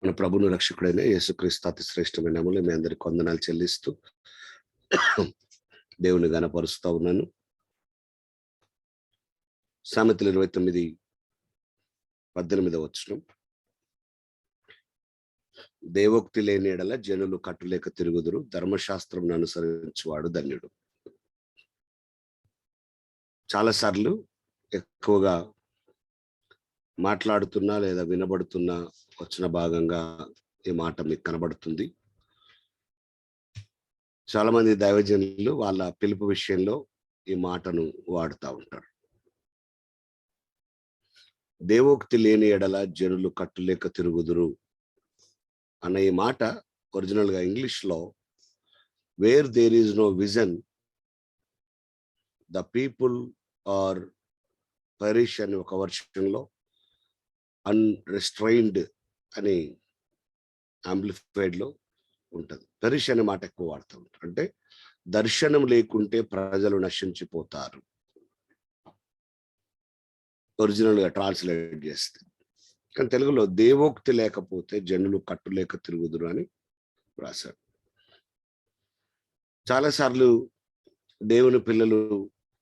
మన ప్రభువును రక్షకుడైన యేసుక్రీస్తు అతి శ్రేష్టమైన నామములో మీ అందరికి వందనాలు చెల్లిస్తూ దేవుని గణపరుస్తా ఉన్నాను. సామెతలు 29:18 వచనం. దేవోక్తి లేని ఎడల జనులు కట్టులేక తిరుగుదురు, ధర్మశాస్త్రం అనుసరించువాడు ధన్యుడు. చాలాసార్లు ఎక్కువగా మాట్లాడుతున్నా లేదా వినబడుతున్నా వచ్చిన భాగంగా ఈ మాట మీకు కనబడుతుంది. చాలా మంది దైవజనులు వాళ్ళ పిలుపు విషయంలో ఈ మాటను వాడుతూ ఉంటారు. దేవోక్తి లేని ఎడల జనులు కట్టులేక తిరుగుదురు అన్న ఈ మాట ఒరిజినల్ గా ఇంగ్లీష్ లో where there is no vision the people are perish అని ఒక వర్షన్లో, అన్రెస్ట్రైన్డ్ అని ఆంప్లిఫైడ్ లో ఉంటుంది. పెరిష్ అనే మాట ఎక్కువ వాడుతూ ఉంటారు. అంటే దర్శనం లేకుంటే ప్రజలు నశించిపోతారు ఒరిజినల్ గా ట్రాన్స్లేట్ చేస్తే. కానీ తెలుగులో దేవోక్తి లేకపోతే జనులు కట్టులేక తిరుగుదురు అని రాశారు. చాలాసార్లు దేవుని పిల్లలు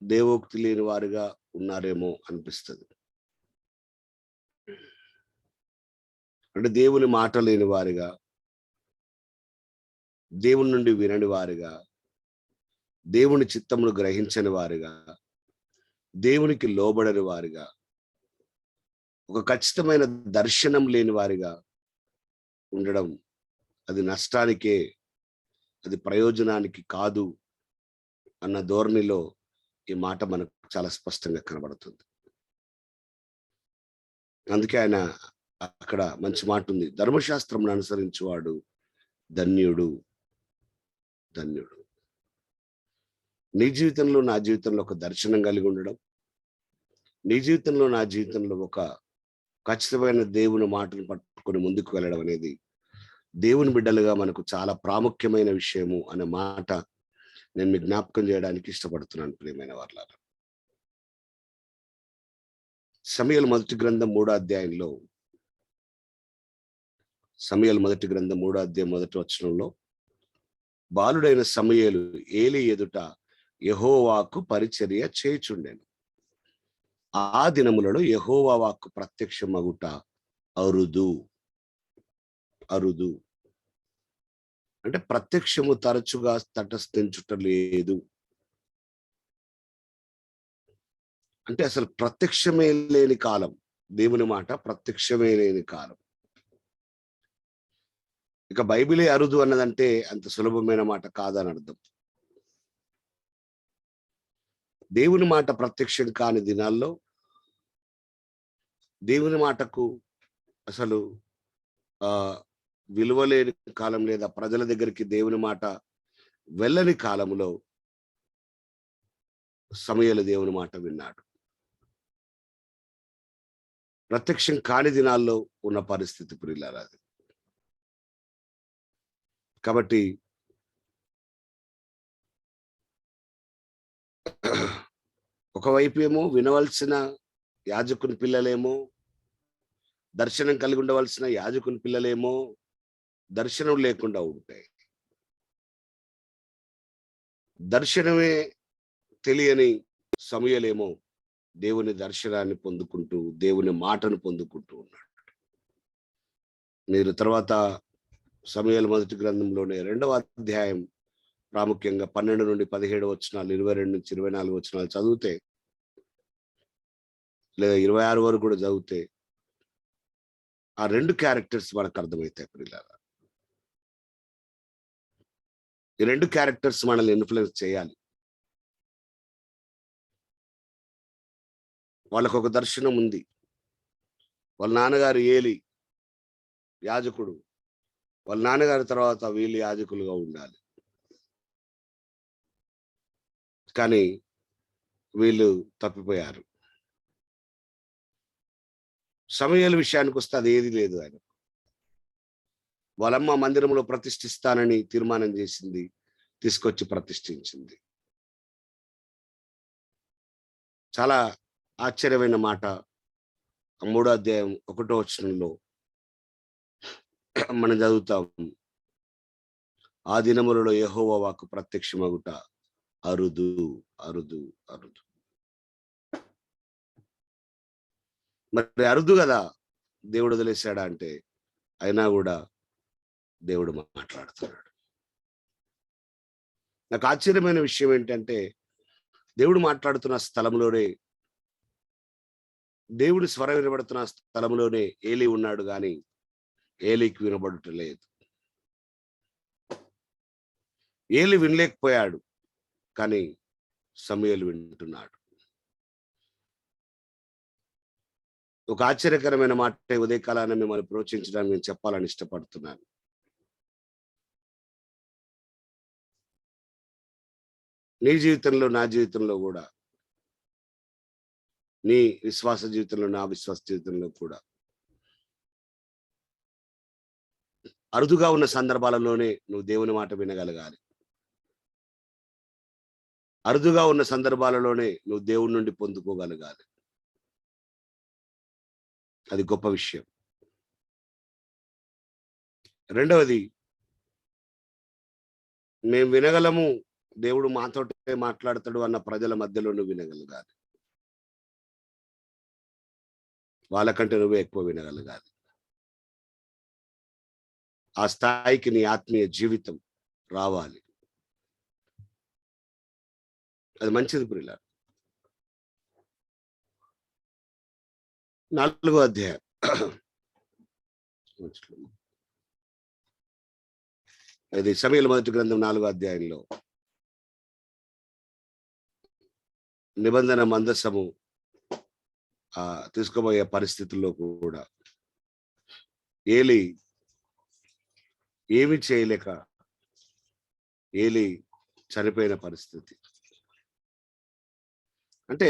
దేవోక్తి లేని వారుగా ఉన్నారేమో అనిపిస్తుంది. అంటే దేవుని మాట లేని వారిగా, దేవుని నుండి వినని వారిగా, దేవుని చిత్తమును గ్రహించని వారిగా, దేవునికి లోబడని వారిగా, ఒక ఖచ్చితమైన దర్శనం లేని వారిగా ఉండడం అది నష్టానికే, అది ప్రయోజనానికి కాదు అన్న ధోరణిలో ఈ మాట మనకు చాలా స్పష్టంగా కనబడుతుంది. అందుకే ఆయన అక్కడ మంచి మాట ఉంది, ధర్మశాస్త్రం అనుసరించువాడు ధన్యుడు, ధన్యుడు. నీ జీవితంలో నా జీవితంలో ఒక దర్శనం కలిగి ఉండడం, నీ జీవితంలో నా జీవితంలో ఒక ఖచ్చితమైన దేవుని మాటను పట్టుకొని ముందుకు వెళ్ళడం అనేది దేవుని బిడ్డలుగా మనకు చాలా ప్రాముఖ్యమైన విషయము అనే మాట నేను మీకు జ్ఞాపకం చేయడానికి ఇష్టపడుతున్నాను. ప్రియమైన వారలారా, సమూయేలు మొదటి గ్రంథం 3వ అధ్యాయంలో, సమూయేలు మొదటి గ్రంథం 3వ అధ్యాయం మొదటి వచనంలో, బాలుడైన సమూయేలు ఏలి ఎదుట యెహోవాకు పరిచర్య చేయుచుండెను. ఆ దినములలో యెహోవా వాక్కు ప్రత్యక్షమగుట అరుదు. అరుదు అంటే ప్రత్యక్షము తరచుగా తటస్థించుట లేదు. అంటే అసలు ప్రత్యక్షమే లేని కాలం, దేవుని మాట ప్రత్యక్షమే లేని కాలం. ఇక బైబిలే అరుదు అన్నదంటే అంత సులభమైన మాట కాదని అర్థం. దేవుని మాట ప్రత్యక్షం కాని దినాల్లో, దేవుని మాటకు అసలు విలువలేని కాలం, లేదా ప్రజల దగ్గరికి దేవుని మాట వెళ్ళని కాలంలో సమూయేలు దేవుని మాట విన్నాడు. ప్రత్యక్షం కాని దినాల్లో ఉన్న పరిస్థితి ప్రియులారా అది. కాబట్టి ఒకవైపు ఏమో వినవలసిన యాజకుని పిల్లలేమో, దర్శనం కలిగి ఉండవలసిన యాజకుని పిల్లలేమో దర్శనం లేకుండా ఉంటాయి. దర్శనమే తెలియని సమూయేలేమో దేవుని దర్శనాన్ని పొందుకుంటూ, దేవుని మాటను పొందుకుంటూ ఉన్నాడు. మీరు తర్వాత సమూయేలు మొదటి గ్రంథంలోనే 2వ అధ్యాయం ప్రాముఖ్యంగా 12 నుండి 17 వచనాలు, 22 నుంచి 24 వచనాలు చదివితే, లేదా 26 వరకు కూడా చదివితే ఆ 2 క్యారెక్టర్స్ మనకు అర్థమవుతాయి ప్రియులారా. ఈ 2 క్యారెక్టర్స్ మనల్ని ఇన్ఫ్లుయెన్స్ చేయాలి. వాళ్ళకు ఒక దర్శనం ఉంది. వాళ్ళ నాన్నగారు ఏలి యాజకుడు, వాళ్ళ నాన్నగారి తర్వాత వీళ్ళు యాజకులుగా ఉండాలి. కానీ వీళ్ళు తప్పిపోయారు. సమూయేలు విషయానికి వస్తే అది ఏది లేదు. ఆయన వాళ్ళమ్మ మందిరంలో ప్రతిష్ఠిస్తానని తీర్మానం చేసింది, తీసుకొచ్చి ప్రతిష్ఠించింది. చాలా ఆశ్చర్యమైన మాట 3వ అధ్యాయం 1వ వచనంలో, మనం చదువుతాం, ఆ దినములలో యెహోవా వాక్కు ప్రత్యక్షమగుట అరుదు అరుదు అరుదు. మరి అరుదు కదా దేవుడు వదిలేశాడా అంటే, అయినా కూడా దేవుడు మాట్లాడుతున్నాడు. నాకు ఆశ్చర్యమైన విషయం ఏంటంటే, దేవుడు మాట్లాడుతున్న స్థలంలోనే, దేవుడి స్వరం వినబడుతున్న స్థలంలోనే ఏలీ ఉన్నాడు గాని ఏలీకి వినబడుట లేదు. ఏలీ వినలేకపోయాడు, కానీ సమూయేలు వింటున్నాడు. ఒక ఆశ్చర్యకరమైన మాట ఉదయకాలాన్ని మిమ్మల్ని ప్రోత్సహించడానికి నేను చెప్పాలని ఇష్టపడుతున్నాను. నీ జీవితంలో, నా జీవితంలో కూడా, నీ విశ్వాస జీవితంలో, నా విశ్వాస జీవితంలో కూడా అరుదుగా ఉన్న సందర్భాలలోనే నువ్వు దేవుని మాట వినగలగాలి. అరుదుగా ఉన్న సందర్భాలలోనే నువ్వు దేవుని నుండి పొందుకోగలగాలి. అది గొప్ప విషయం. రెండవది, మేము వినగలము, దేవుడు మాతోటే మాట్లాడతాడు అన్న ప్రజల మధ్యలో నువ్వు వినగలగాలి. వాళ్ళకంటే నువ్వే ఎక్కువ వినగలగాలి. ఆ స్థాయికి నీ ఆత్మీయ జీవితం రావాలి. అది మంచిది ప్రియులారా. 4వ అధ్యాయం ఇది సమూయేలు మొదటి గ్రంథం 4వ అధ్యాయంలో నిబంధన మందసము తీసుకోబోయే పరిస్థితుల్లో కూడా ఏలీ ఏమి చేయలేక ఏలీ చనిపోయిన పరిస్థితి. అంటే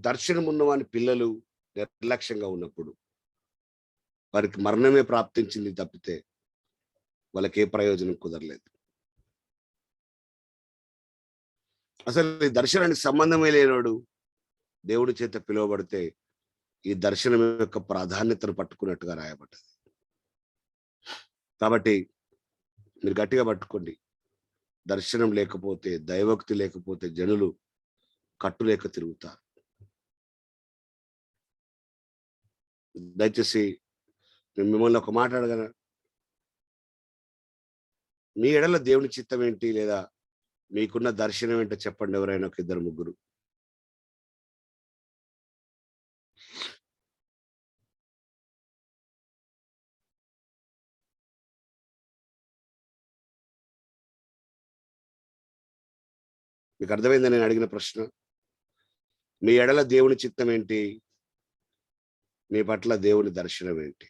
దర్శనమున్నవాని పిల్లలు నిర్లక్ష్యంగా ఉన్నప్పుడు వారికి మరణమే ప్రాప్తించింది తప్పితే వాళ్ళకి ఏ ప్రయోజనం కుదరలేదు. అసలు ఈ దర్శనానికి సంబంధమే లేనోడు దేవుడి చేత పిలువబడితే ఈ దర్శనం యొక్క ప్రాధాన్యతను పట్టుకున్నట్టుగా రాయబడ్డది. కాబట్టి మీరు గట్టిగా పట్టుకోండి. దర్శనం లేకపోతే, దైవోక్తి లేకపోతే జనులు కట్టులేక తిరుగుతారు. దయచేసి నేను మిమ్మల్ని ఒక మాట అడగనా? మీ ఎడల దేవుని చిత్తం ఏంటి, లేదా మీకున్న దర్శనం ఏంటో చెప్పండి. ఎవరైనా ఒక ఇద్దరు ముగ్గురు. మీకు అర్థమైందని నేను అడిగిన ప్రశ్న? మీ ఎడల దేవుని చిత్తం ఏంటి? మీ పట్ల దేవుని దర్శనం ఏంటి?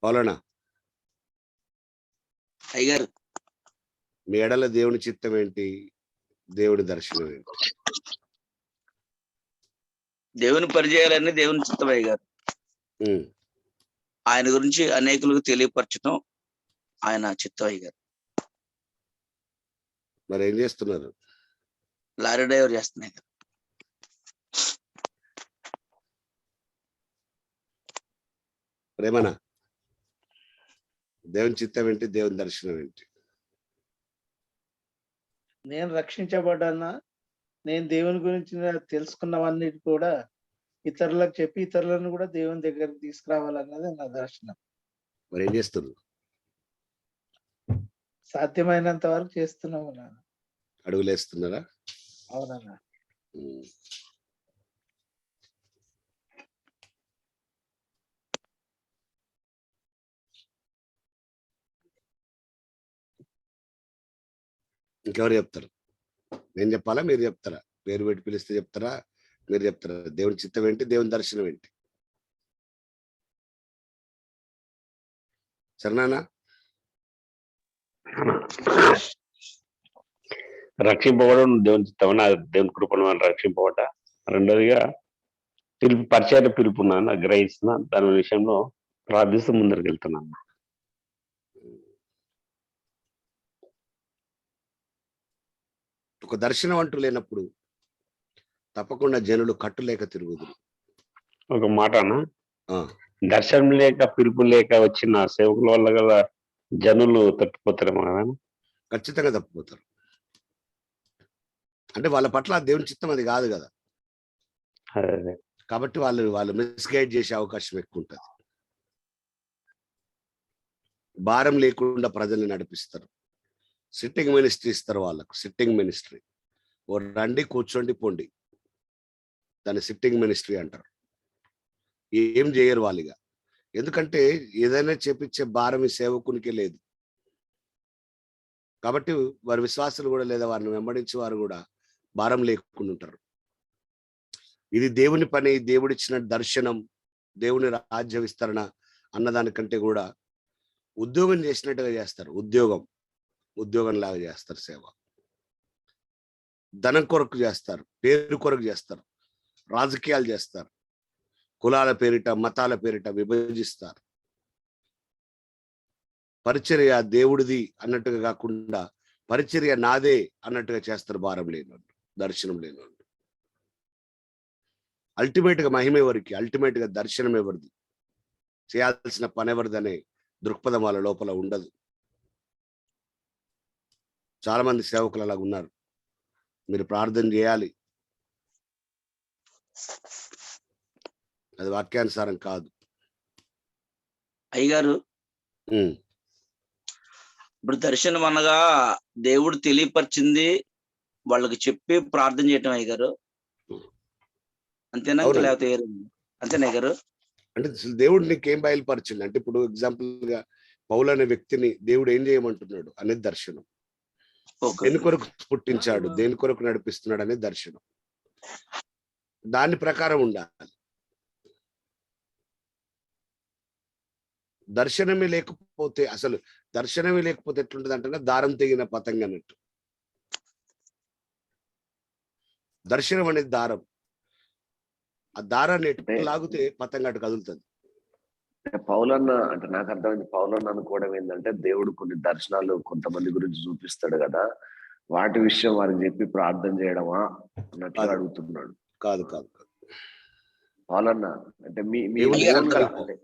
అవునా? అయ్యారు. మీ ఎడల దేవుని చిత్తం ఏంటి? దేవుని దర్శనం ఏంటి? దేవుని పరిచయాలన్నీ దేవుని చిత్తం అయ్యారు. ఆయన గురించి అనేకులకు తెలియపరచడం ఆయన చిత్తం అయ్యారు. మరి ఏం చేస్తున్నారు? లారీ డ్రైవర్ చేస్తున్నాయి కదా. ప్రేమనా? దేవుని చిత్తం ఏంటి? దేవుని దర్శనం ఏంటి? నేను రక్షించబడ్డానా, నేను దేవుని గురించి తెలుసుకున్నవన్నిటి కూడా ఇతరులకు చెప్పి ఇతరులను కూడా దేవుని దగ్గరికి తీసుకురావాలన్నది నా దర్శనం. మరి ఏం చేస్తున్నారు? సాధ్యమైనంత వరకు చేస్తున్నాము నాన్న. అడుగులేస్తున్నారా? అవునన్నా. ఇంకెవరు చెప్తారు? నేను చెప్పాలా, మీరు చెప్తారా? పేరు పెట్టి పిలిస్తే చెప్తారా, మీరు చెప్తారా? దేవుని చిత్తం ఏంటి? దేవుని దర్శనం ఏంటి? సరేనా? రక్షింపబడడం దేవుని చిత్తం, దేవుని కృపను మనం రక్షింపబడ్డ. రెండోదిగా పరిచయ పిలుపున్నాను, గ్రహిస్తున్నా. దాని విషయంలో ప్రార్థిస్తూ ముందరికి వెళ్తున్నాను. ఒక దర్శనం అంటూ లేనప్పుడు తప్పకుండా జనులు కట్టులేక తిరుగుదురు. ఒక మాట అన్న, ఆ, దర్శనం లేక పిలుపు లేక వచ్చిన సేవకుల వల్ల గల జనులు తప్పిపోతారేమో కదా. ఖచ్చితంగా తప్పిపోతారు. అంటే వాళ్ళ పట్ల దేవుని చిత్తం అది కాదు కదా, అదే కాబట్టి వాళ్ళు మిస్గైడ్ చేసే అవకాశం ఎక్కువ ఉంటుంది. భారం లేకుండా ప్రజల్ని నడిపిస్తారు. సిట్టింగ్ మినిస్ట్రీ ఇస్తారు వాళ్ళకు, సిట్టింగ్ మినిస్ట్రీ. ఓ రండి కూర్చోండి పోండి, దాన్ని సిట్టింగ్ మినిస్ట్రీ అంటారు. ఏం చేయరు వాళ్ళుగా, ఎందుకంటే ఏదైనా చేపించే భారం ఈ సేవకునికే లేదు. కాబట్టి వారి విశ్వాసులు కూడా లేదా వారిని వెంబడించే వారు కూడా భారం లేకుండా ఉంటారు. ఇది దేవుని పని, దేవుడిచ్చిన దర్శనం, దేవుని రాజ్య విస్తరణ అన్నదానికంటే కూడా ఉద్యోగం చేసినట్టుగా చేస్తారు. ఉద్యోగం లాగా చేస్తారు సేవ. ధనం కొరకు చేస్తారు, పేరు కొరకు చేస్తారు, రాజకీయాలు చేస్తారు, కులాల పేరిట మతాల పేరిట విభజిస్తారు. పరిచర్య దేవుడిది అన్నట్టుగా కాకుండా పరిచర్య నాదే అన్నట్టుగా చేస్తారు. భారం లేనివాళ్ళు, దర్శనం లేనివాళ్ళు. అల్టిమేట్ గా మహిమ ఎవరికి, అల్టిమేట్ గా దర్శనం ఎవరిది, చేయాల్సిన పని ఎవరిది అనే దృక్పథం వాళ్ళ లోపల ఉండదు. చాలా మంది సేవకులు అలాగ ఉన్నారు. మీరు ప్రార్థన చేయాలి, అది వాక్యానుసారం కాదు. అయ్యగారు, ఉమ్, ఇప్పుడు దర్శనం అనగా దేవుడు తెలియపరిచింది వాళ్ళకి చెప్పి ప్రార్థన చేయటం అయ్యగారు, అంతేనా? అవునండి. లేకపోతే అంతేనా అయ్యగారు? అంటే దేవుడు నీకేం బయలుపరిచింది అంటే, ఇప్పుడు ఎగ్జాంపుల్ గా పౌలు అనే వ్యక్తిని దేవుడు ఏం చేయమంటున్నాడు అనేది దర్శనం. ఓకే. దేని కొరకు పుట్టించాడు, దేని కొరకు నడిపిస్తున్నాడు అనేది దర్శనం. దాని ప్రకారం ఉండాలి. దర్శనమే లేకపోతే ఎట్లుంటది అంటే దారం తెగిన పతంగి అన్నట్టు. దర్శనం అనేది దారం, ఆ దారాన్ని ఎటు లాగితే పతంగి అటు కదులుతుంది. పౌలన్న అంటే నాకు అర్థమైంది, పౌలన్న అనుకోవడం ఏంటంటే దేవుడు కొన్ని దర్శనాలు కొంతమంది గురించి చూపిస్తాడు కదా, వాటి విషయం వారికి చెప్పి ప్రార్థన చేయడమా అన్నట్లు కాదు. అడుగుతున్నాడు. కాదు. పౌలన్న అంటే మీ దేవుని own గా, సంకల్పం. అంటే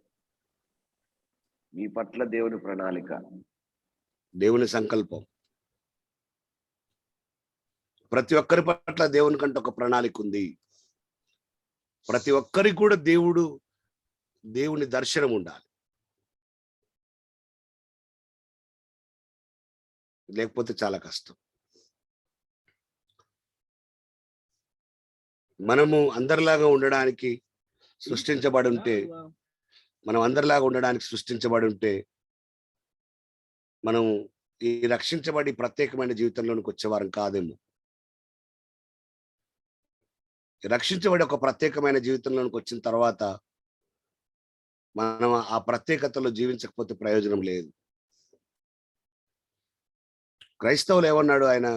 మీ పట్ల దేవుని ప్రణాళిక. దేవుని సంకల్పం. ప్రతి ఒక్కరి పట్ల దేవుని కంటే ఒక ప్రణాళిక ఉంది. ప్రతి ఒక్కరికి కూడా దేవుని దర్శనం ఉండాలి. లేకపోతే చాలా కష్టం. మనము అందరిలాగా ఉండడానికి సృష్టించబడి ఉంటే మనం ఈ రక్షించబడి ప్రత్యేకమైన జీవితంలోనికి వచ్చేవారం కాదేమో. రక్షించబడి ఒక ప్రత్యేకమైన జీవితంలోనికి వచ్చిన తర్వాత మనం ఆ ప్రత్యేకతలో జీవించకపోతే ప్రయోజనం లేదు. క్రైస్తవులు ఏమన్నాడు ఆయన?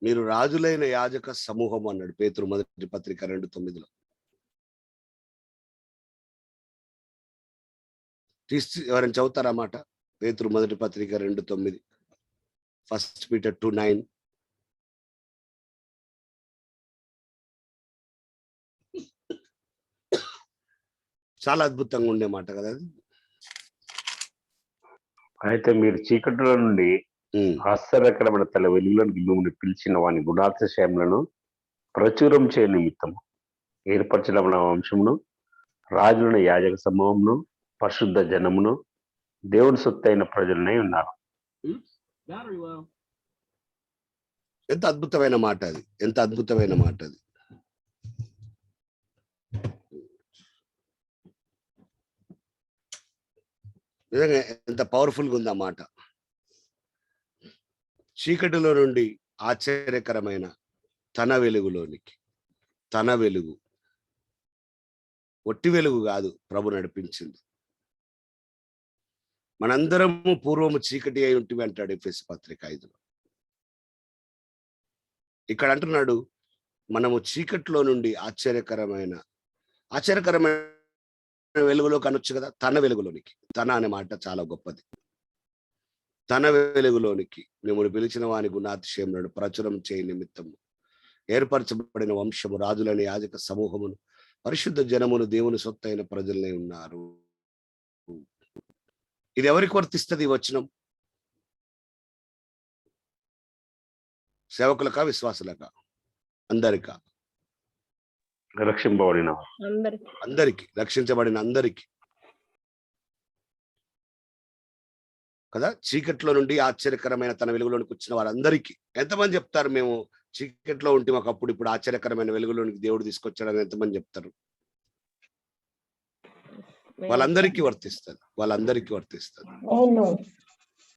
మీరు రాజులైన యాజక సమూహం అన్నాడు పేతురు మొదటి పత్రిక 2:9. ఎవరైనా చదువుతారా మాట? పేతురు మొదటి పత్రిక 2:9, 1 Peter 2:9. చాలా అద్భుతంగా ఉండే మాట కదా అది. అయితే మీరు చీకటిలో నుండి ఆశ్చర్యకరమైన తల వెలుగులోనికి మిమ్మల్ని పిలిచిన వాని గుణాతిశయములను ప్రచురం చేయ నిమిత్తం ఏర్పరచడం వంశమును, రాజులను, యాజక సమూహమును, పరిశుద్ధ జనమును, దేవుని సొత్తైన ప్రజలనే ఉన్నారు. ఎంత అద్భుతమైన మాట అది, ఎంత అద్భుతమైన మాట అది. నిజంగా ఎంత పవర్ఫుల్గా ఉంది ఆ మాట. చీకటిలో నుండి ఆశ్చర్యకరమైన తన వెలుగులోనికి, తన వెలుగు, ఒట్టి వెలుగు కాదు, ప్రభు నడిపించింది. మనందరము పూర్వము చీకటి అయి ఉంటివి అంటాడు ఎఫెసీ పత్రిక 5లో. ఇక్కడ అంటున్నాడు మనము చీకటిలో నుండి ఆశ్చర్యకరమైన వెలుగులో కనొచ్చు కదా, తన వెలుగులోనికి. తన అనే మాట చాలా గొప్పది. తన వెలుగులోనికి మిమ్మల్ని పిలిచిన వాని గుణాతిశయములను ప్రచురం చేయ నిమిత్తము ఏర్పరచబడిన వంశము, రాజులని యాజక సమూహమును, పరిశుద్ధ జనమును, దేవుని సొత్తైన ప్రజలనే ఉన్నారు. ఇది ఎవరికి వర్తిస్తుంది ఈ వచనం? సేవకులకా, విశ్వాసులకా? అందరికా? రక్షింపబడిన అందరికి, రక్షించబడిన అందరికి కదా. చీకట్లో నుండి ఆశ్చర్యకరమైన తన వెలుగులోనికి వచ్చిన వారందరికీ. ఎంతమంది చెప్తారు మేము చీకట్లో ఉంటే మాకు అప్పుడు ఇప్పుడు ఆశ్చర్యకరమైన వెలుగులోనికి దేవుడు తీసుకొచ్చాడని ఎంతమంది చెప్తారు? వాళ్ళందరికీ వర్తిస్తుంది, వాళ్ళందరికీ వర్తిస్తుంది.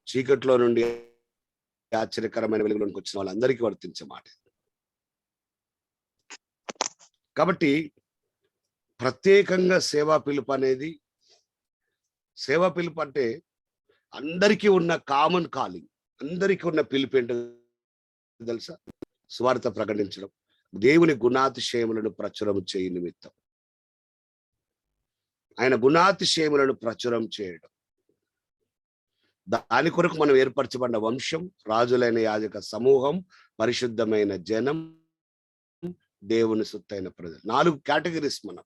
చీకట్లో నుండి ఆశ్చర్యకరమైన వెలుగులోనికి వచ్చిన వాళ్ళందరికీ వర్తించే మాట. కాబట్టి ప్రత్యేకంగా సేవా పిలుపు అనేది, సేవా పిలుపు అంటే అందరికీ ఉన్న కామన్ కాలింగ్, అందరికీ ఉన్న పిలుపు ఏంటో తెలుసా? సువార్త ప్రకటించడం, దేవుని గుణాతిశయములను ప్రచురం చేయ నిమిత్తం. ఆయన గుణాతిశయములను ప్రచురం చేయడం, దాని కొరకు మనం ఏర్పరచబడిన వంశం, రాజులైన యాజక సమూహం, పరిశుద్ధమైన జనం, దేవుని సొత్తైన ప్రజలు. 4 కేటగిరీస్ మనం.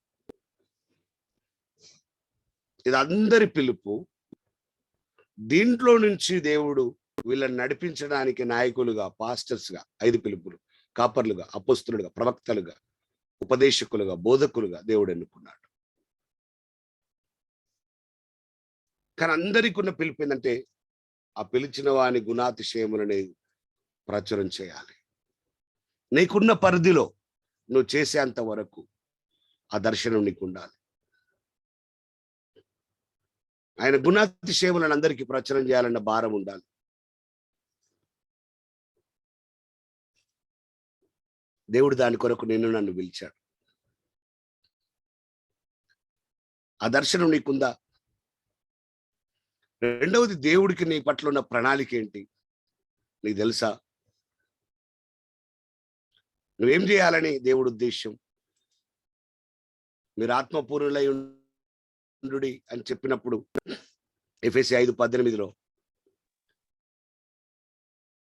ఇది అందరి పిలుపు. దీంట్లో నుంచి దేవుడు వీళ్ళని నడిపించడానికి నాయకులుగా, పాస్టర్స్గా 5 పిలుపులు, కాపర్లుగా, అపోస్తలులుగా, ప్రవక్తలుగా, ఉపదేశకులుగా, బోధకులుగా దేవుడు ఎన్నుకున్నాడు. కానీ అందరికి ఉన్న పిలుపు ఏంటంటే ఆ పిలిచిన వాని గుణాతిశయములని ప్రచురం చేయాలి. నీకున్న పరిధిలో నువ్వు చేసేంత వరకు ఆ దర్శనం నీకు ఉండాలి. ఆయన గుణాతిశయములను అందరికీ ప్రచురం చేయాలన్న భారం ఉండాలి. దేవుడు దాని కొరకు నిన్ను నన్ను పిలిచాడు. ఆ దర్శనం నీకుందా? రెండవది, దేవుడికి నీ పట్ల ఉన్న ప్రణాళిక ఏంటి నీకు తెలుసా? నువ్వేం చేయాలని దేవుడు ఉద్దేశం? మీరు ఆత్మపూర్ణులై ఉండుడి అని చెప్పినప్పుడు ఎఫెసీ 5:18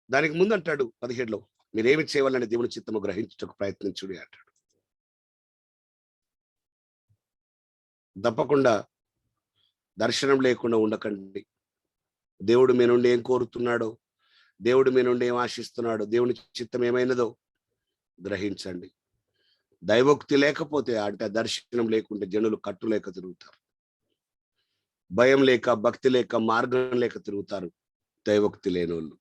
దానికి ముందు అంటాడు 17 మీరేమి చేయవాలని దేవుని చిత్తము గ్రహించుటకు ప్రయత్నించుడి అంటాడు. తప్పకుండా దర్శనం లేకుండా ఉండకండి. దేవుడు మీ నుండి ఏం కోరుతున్నాడో, దేవుడు మీ నుండి ఏం ఆశిస్తున్నాడో, దేవుని చిత్తం ఏమైనదో గ్రహించండి. దైవోక్తి లేకపోతే, అంటే దర్శనం లేకుంటే జనులు కట్టు లేక తిరుగుతారు. భయం లేక, భక్తి లేక, మార్గం లేక తిరుగుతారు దైవోక్తి లేనోళ్ళు.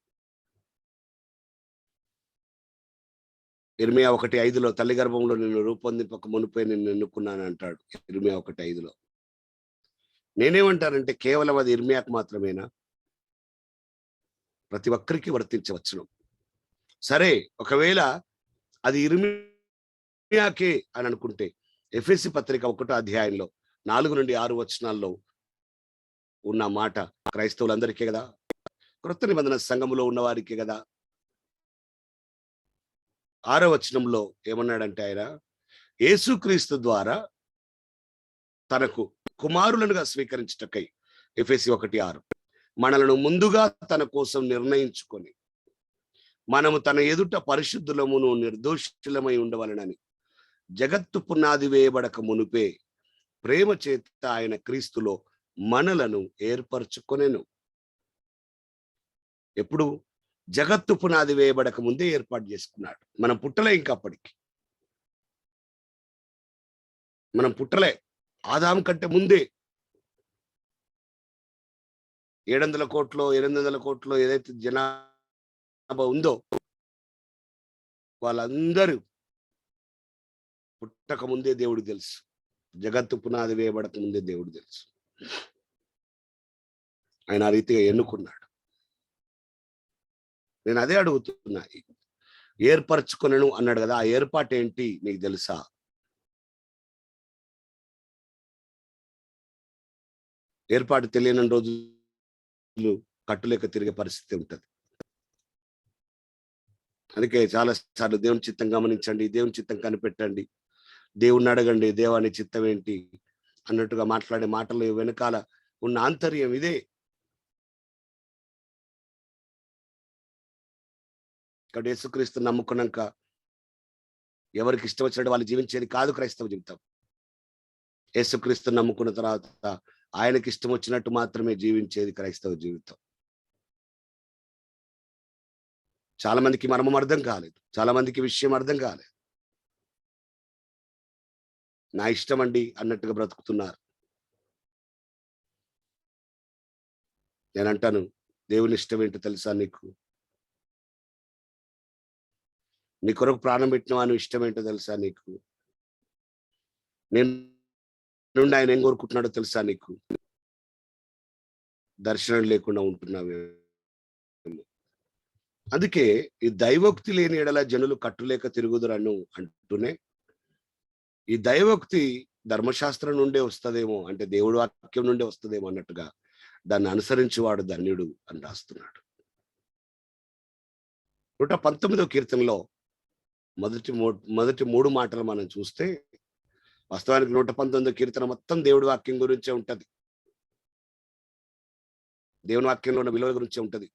ఇర్మియా 1:5 తల్లి గర్భంలో నిన్ను రూపొందింపక మునిపే నిన్ను ఎన్నుకున్నాను అంటాడు. ఇర్మియా 1:5. నేనేమంటానంటే కేవలం అది ఇర్మియాకు మాత్రమేనా? ప్రతి ఒక్కరికి వర్తించవచ్చును. సరే, ఒకవేళ అది ఇర్మియాకే అని అనుకుంటే ఎఫెసీ పత్రిక 1వ అధ్యాయంలో 4 నుండి 6 వచనాల్లో ఉన్న మాట క్రైస్తవులందరికీ కదా, క్రొత్త నిబంధన సంఘములో ఉన్న వారికే కదా. 6వ వచనంలో ఏమన్నాడంటే ఆయన యేసుక్రీస్తు ద్వారా తనకు కుమారులనుగా స్వీకరించుటకై, ఎఫెసీ 1:6 మనలను ముందుగా తన కోసం నిర్ణయించుకొని మనము తన ఎదుట పరిశుద్ధులమును నిర్దోషులమై ఉండవలనని జగత్తు పునాది వేయబడక మునుపే ప్రేమ చేత ఆయన క్రీస్తులో మనలను ఏర్పరచుకొనెను. ఎప్పుడు? జగత్తు పునాది వేయబడక ముందే ఏర్పాటు చేసుకున్నాడు. మనం పుట్టలే, ఇంకా అప్పటికి మనం పుట్టలే. ఆదాం కంటే ముందే 700 కోట్లో 800 కోట్లో ఏదైతే జనాభా ఉందో వాళ్ళందరూ పుట్టక ముందే దేవుడికి తెలుసు. జగత్తు పునాది వేయబడక ముందే దేవుడు తెలుసు. ఆయన ఆ రీతిగా ఎన్నుకున్నాడు. నేను అదే అడుగుతున్నా, ఏర్పరచుకొనెను అన్నాడు కదా, ఆ ఏర్పాటు ఏంటి నీకు తెలుసా? ఏర్పాటు తెలియని రోజులు కట్టులేక తిరిగే పరిస్థితి ఉంటుంది. అందుకే చాలా సార్లు దేవుని చిత్తం గమనించండి, దేవుని చిత్తం కనిపెట్టండి, దేవుణ్ణి అడగండి, దేవాని చిత్తం ఏంటి అన్నట్టుగా మాట్లాడే మాటలు వెనకాల ఉన్న ఆంతర్యం ఇదే. కాబట్టి యేసుక్రీస్తు నమ్ముకున్నాక ఎవరికి ఇష్టం వచ్చినట్టు వాళ్ళు జీవించేది కాదు క్రైస్తవ జీవితం. యేసుక్రీస్తు నమ్ముకున్న తర్వాత ఆయనకి ఇష్టం వచ్చినట్టు మాత్రమే జీవించేది క్రైస్తవ జీవితం. చాలా మందికి మర్మం అర్థం కాలేదు, చాలా మందికి విషయం అర్థం కాలేదు. నా ఇష్టం అండి అన్నట్టుగా బ్రతుకుతున్నారు. నేనంటాను, దేవుని ఇష్టం ఏంటో తెలుసా నీకు? నీ కొరకు ప్రాణం పెట్టిన వాని ఇష్టం ఏంటో తెలుసా నీకు? నేను నుండి ఆయన ఏం కోరుకుంటున్నాడో తెలుసా నీకు? దర్శనం లేకుండా ఉంటున్నావే. అందుకే ఈ దైవోక్తి లేని ఎడల జనులు కట్టులేక తిరుగుదురను అంటూనే, ఈ దైవోక్తి ధర్మశాస్త్రం నుండే వస్తుందేమో, అంటే దేవుడి వాక్యం నుండే వస్తుందేమో అన్నట్టుగా దాన్ని అనుసరించేవాడు ధన్యుడు అని రాస్తున్నాడు. 119వ కీర్తనలో మొదటి 3 మాటలు మనం చూస్తే, వాస్తవానికి 119వ కీర్తన మొత్తం దేవుడి వాక్యం గురించే ఉంటది. దేవుని వాక్యంలో ఉన్న విలువల గురించే ఉంటది.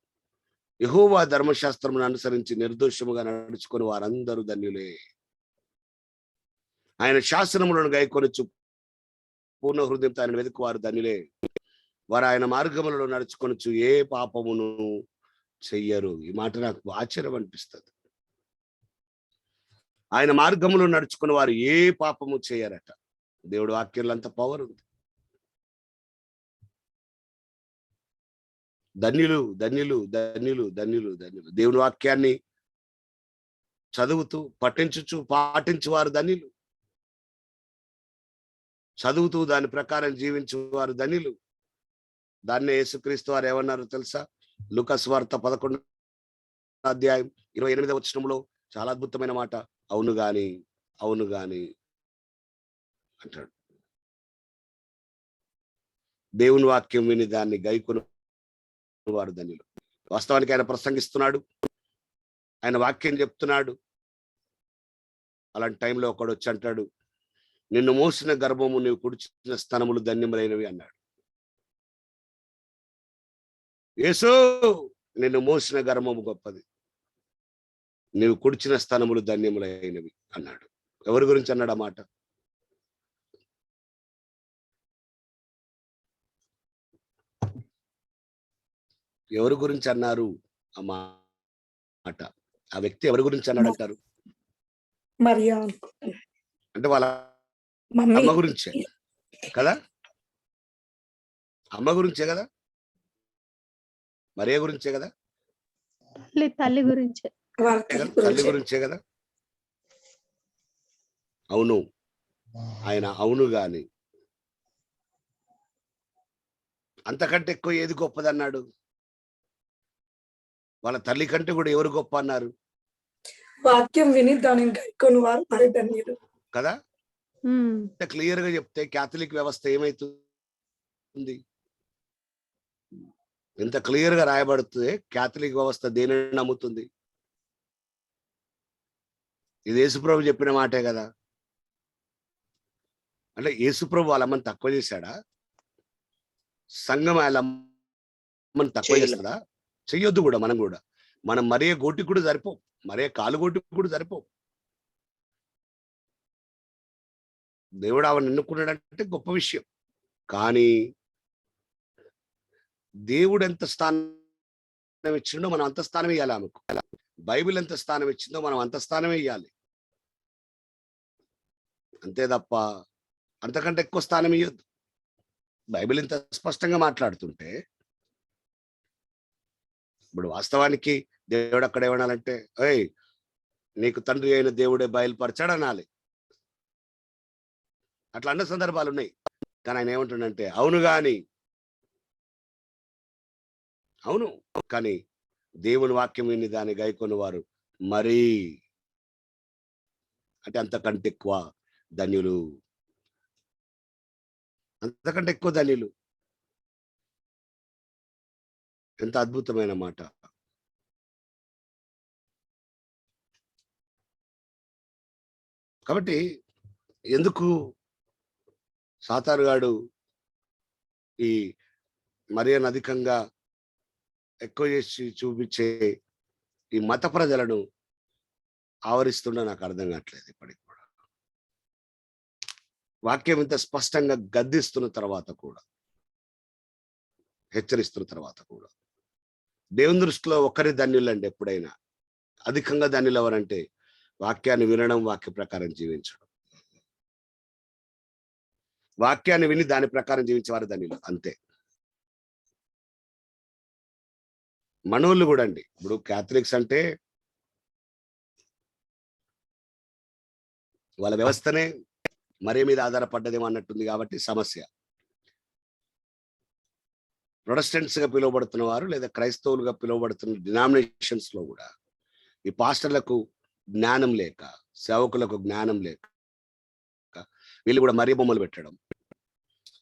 యెహోవా ధర్మశాస్త్రమును అనుసరించి నిర్దోషముగా నడుచుకొని వారందరూ ధన్యులే. ఆయన శాసనములను గైకొనొచ్చు పూర్ణ హృదయంతో ఆయన వెతుకు వారు ధన్యులే. వారు ఆయన మార్గములలో నడుచుకొనొచ్చు ఏ పాపమును చెయ్యరు. ఈ మాట నాకు ఆశ్చర్యం అనిపిస్తుంది. ఆయన మార్గములో నడుచుకున్న వారు ఏ పాపము చేయరట. దేవుడి వాక్యంలో అంత పవర్ ఉంది. ధన్యులు ధన్యులు ధన్యులు ధన్యులు ధన్యులు. దేవుని వాక్యాన్ని చదువుతూ పఠించుచు పాటించు వారు ధన్యులు. చదువుతూ దాని ప్రకారం జీవించు వారు ధన్యులు. దాన్నే యేసుక్రీస్తు వారు ఏమన్నారు తెలుసా? లూకా సువార్త 11వ అధ్యాయం 28వ వచనంలో చాలా అద్భుతమైన మాట. అవును గాని అవును గాని అంటాడు. దేవుని వాక్యం విని దాన్ని గైకొను వారు ధన్యులు. వాస్తవానికి ఆయన ప్రసంగిస్తున్నాడు, ఆయన వాక్యం చెప్తున్నాడు. అలాంటి టైంలో ఒకడు వచ్చి అంటాడు, నిన్ను మోసిన గర్భము నీవు కుడిచిన స్థనములు ధన్యములైనవి అన్నాడు. యేసు, నిన్ను మోసిన గర్భము గొప్పది, నీవు కుడిచిన స్థనములు ధన్యములైనవి అన్నాడు. ఎవరి గురించి అన్నాడు ఆ మాట? ఎవరి గురించి అన్నారు ఆ మాట? ఆ వ్యక్తి ఎవరి గురించి అన్నాడు అంటారు? మరియా అంటే వాళ్ళ మమ్మీ అమ్మ గురించే కదా? అమ్మ గురించే కదా? మరియ గురించే కదా? తల్లి గురించే. వాళ్ళ తల్లి గురించే కదా? అవును. ఆయన అవును గాని అంతకంటే ఎక్కువ ఏది గొప్పదన్నాడు? వాళ్ళ తల్లి కంటే కూడా ఎవరు గొప్ప అన్నారు? వాక్యం విని దానిని గైకొని వారు మరి ధన్యులు కదా? ఉమ్. క్లియర్ గా చెప్తే క్యాథలిక్ వ్యవస్థ ఏమైతుంది? ఇంత క్లియర్ గా రాయబడుతుంది. క్యాథలిక్ వ్యవస్థ దేనిని నమ్ముతుంది? ఇది యేసుప్రభు చెప్పిన మాటే కదా. అంటే యేసుప్రభు వాళ్ళమ్మని తక్కువ చేశాడా? సంఘం వాళ్ళమ్మని తక్కువ చేస్తుందా? చెయ్యొద్దు కూడా. మనం మరే గోటి కూడా సరిపోం, మరే కాలు గోటి కూడా సరిపోం. దేవుడు ఆమెను ఎన్నుకున్నాడంటే గొప్ప విషయం. కానీ దేవుడు ఎంత స్థానం ఇచ్చిండో మనం అంత స్థానం ఇవ్వాలి ఆమెకు. బైబిల్ ఎంత స్థానం ఇచ్చిందో మనం అంత స్థానమే ఇవ్వాలి. అంతే తప్ప అంతకంటే ఎక్కువ స్థానం ఇవ్వద్దు. బైబిల్ ఇంత స్పష్టంగా మాట్లాడుతుంటే, ఇప్పుడు వాస్తవానికి దేవుడు అక్కడ ఏమనాలంటే, ఏయ్ నీకు తండ్రి అయిన దేవుడే బయలుపరచాడు అనాలి. అట్లా అన్న సందర్భాలు ఉన్నాయి. కానీ ఆయన ఏమంటుండంటే, అవును గాని అవును కానీ దేవుని వాక్యం విని దాన్ని గైకొని వారు మరీ అంటే అంతకంటే ఎక్కువ ధన్యులు, అంతకంటే ఎక్కువ ధన్యులు. ఎంత అద్భుతమైన మాట. కాబట్టి ఎందుకు సాతానుగాడు ఈ మరియను అధికంగా ఎక్కువ చేసి చూపించే ఈ మత ప్రజలను ఆవరిస్తుండో నాకు అర్థం కావట్లేదు ఇప్పటికి కూడా. వాక్యం ఇంత స్పష్టంగా గద్దిస్తున్న తర్వాత కూడా, హెచ్చరిస్తున్న తర్వాత కూడా, దేవుని దృష్టిలో ఒకరి ధన్యులండి. ఎప్పుడైనా అధికంగా ధన్యులు ఎవరంటే వాక్యాన్ని వినడం, వాక్య ప్రకారం జీవించడం. వాక్యాన్ని విని దాని ప్రకారం జీవించే వారు ధన్యులు, అంతే. మనోళ్ళు కూడా అండి, ఇప్పుడు క్యాథలిక్స్ అంటే వాళ్ళ వ్యవస్థనే మరే మీద ఆధారపడ్డదేమో అన్నట్టుంది కాబట్టి సమస్య. ప్రొటెస్టెంట్స్ గా పిలువబడుతున్న వారు లేదా క్రైస్తవులుగా పిలువబడుతున్న డినామినేషన్స్ లో కూడా ఈ పాస్టర్లకు జ్ఞానం లేక, సేవకులకు జ్ఞానం లేక వీళ్ళు కూడా మరీ బొమ్మలు పెట్టడం,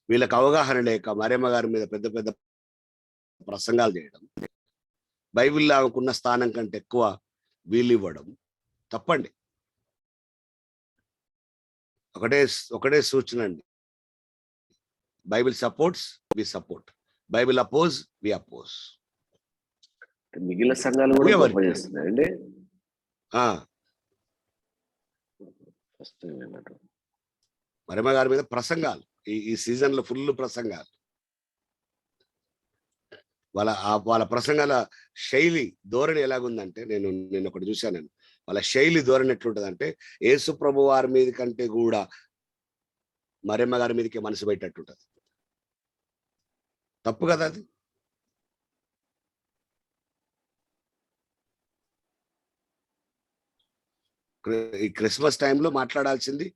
వీళ్ళకి అవగాహన లేక మరియమ్మ గారి మీద పెద్ద పెద్ద ప్రసంగాలు చేయడం, బైబిల్లో ఆమెకున్న స్థానం కంటే ఎక్కువ వీళ్ళు ఇవ్వడం తప్పండి. ఒకటే సూచన అండి, Bible supports, we support. Bible oppose, we oppose. మిగిలిన సంఘాలు కూడా గొప్ప చేస్తున్నాయండి. మరియమ్మ గారి మీద ప్రసంగాలు ఈ సీజన్ లో ఫుల్ ప్రసంగాలు. వాళ్ళ ప్రసంగాల శైలి, ధోరణి ఎలాగుందంటే, నేను ఒకటి చూశాను. వాళ్ళ శైలి ధోరణి ఎట్లుంటదంటే, యేసు ప్రభు వారి మీద కంటే కూడా మరియమ్మ గారి మీదకి మనసు పెట్టేట్టుంటది. తప్పు కదా అది? ఈ క్రిస్మస్ టైంలో మాట్లాడాల్సింది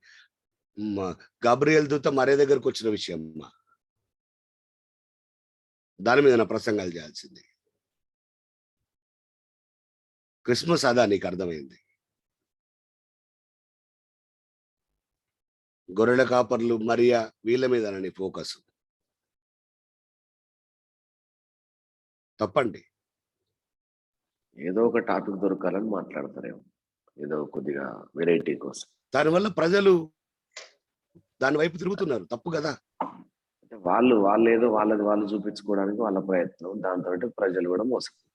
గాబ్రియల్ దూత మరే దగ్గరకు వచ్చిన విషయం, దాని మీద నా ప్రసంగాలు చేయాల్సింది. క్రిస్మస్ అదా నీకు అర్థమైంది? గొర్రెల కాపర్లు, మరియా, వీళ్ళ మీద నీ ఫోకస్ తప్పండి. ఏదో ఒక టాపిక్ దొరకాలని మాట్లాడతారేమో, ఏదో కొద్దిగా వెరైటీ కోసం. దానివల్ల ప్రజలు దాని వైపు తిరుగుతున్నారు, తప్పు కదా? అంటే వాళ్ళు ఏదో వాళ్ళది వాళ్ళు చూపించుకోవడానికి వాళ్ళ ప్రయత్నం, దాంతో ప్రజలు కూడా మోసపోతారు.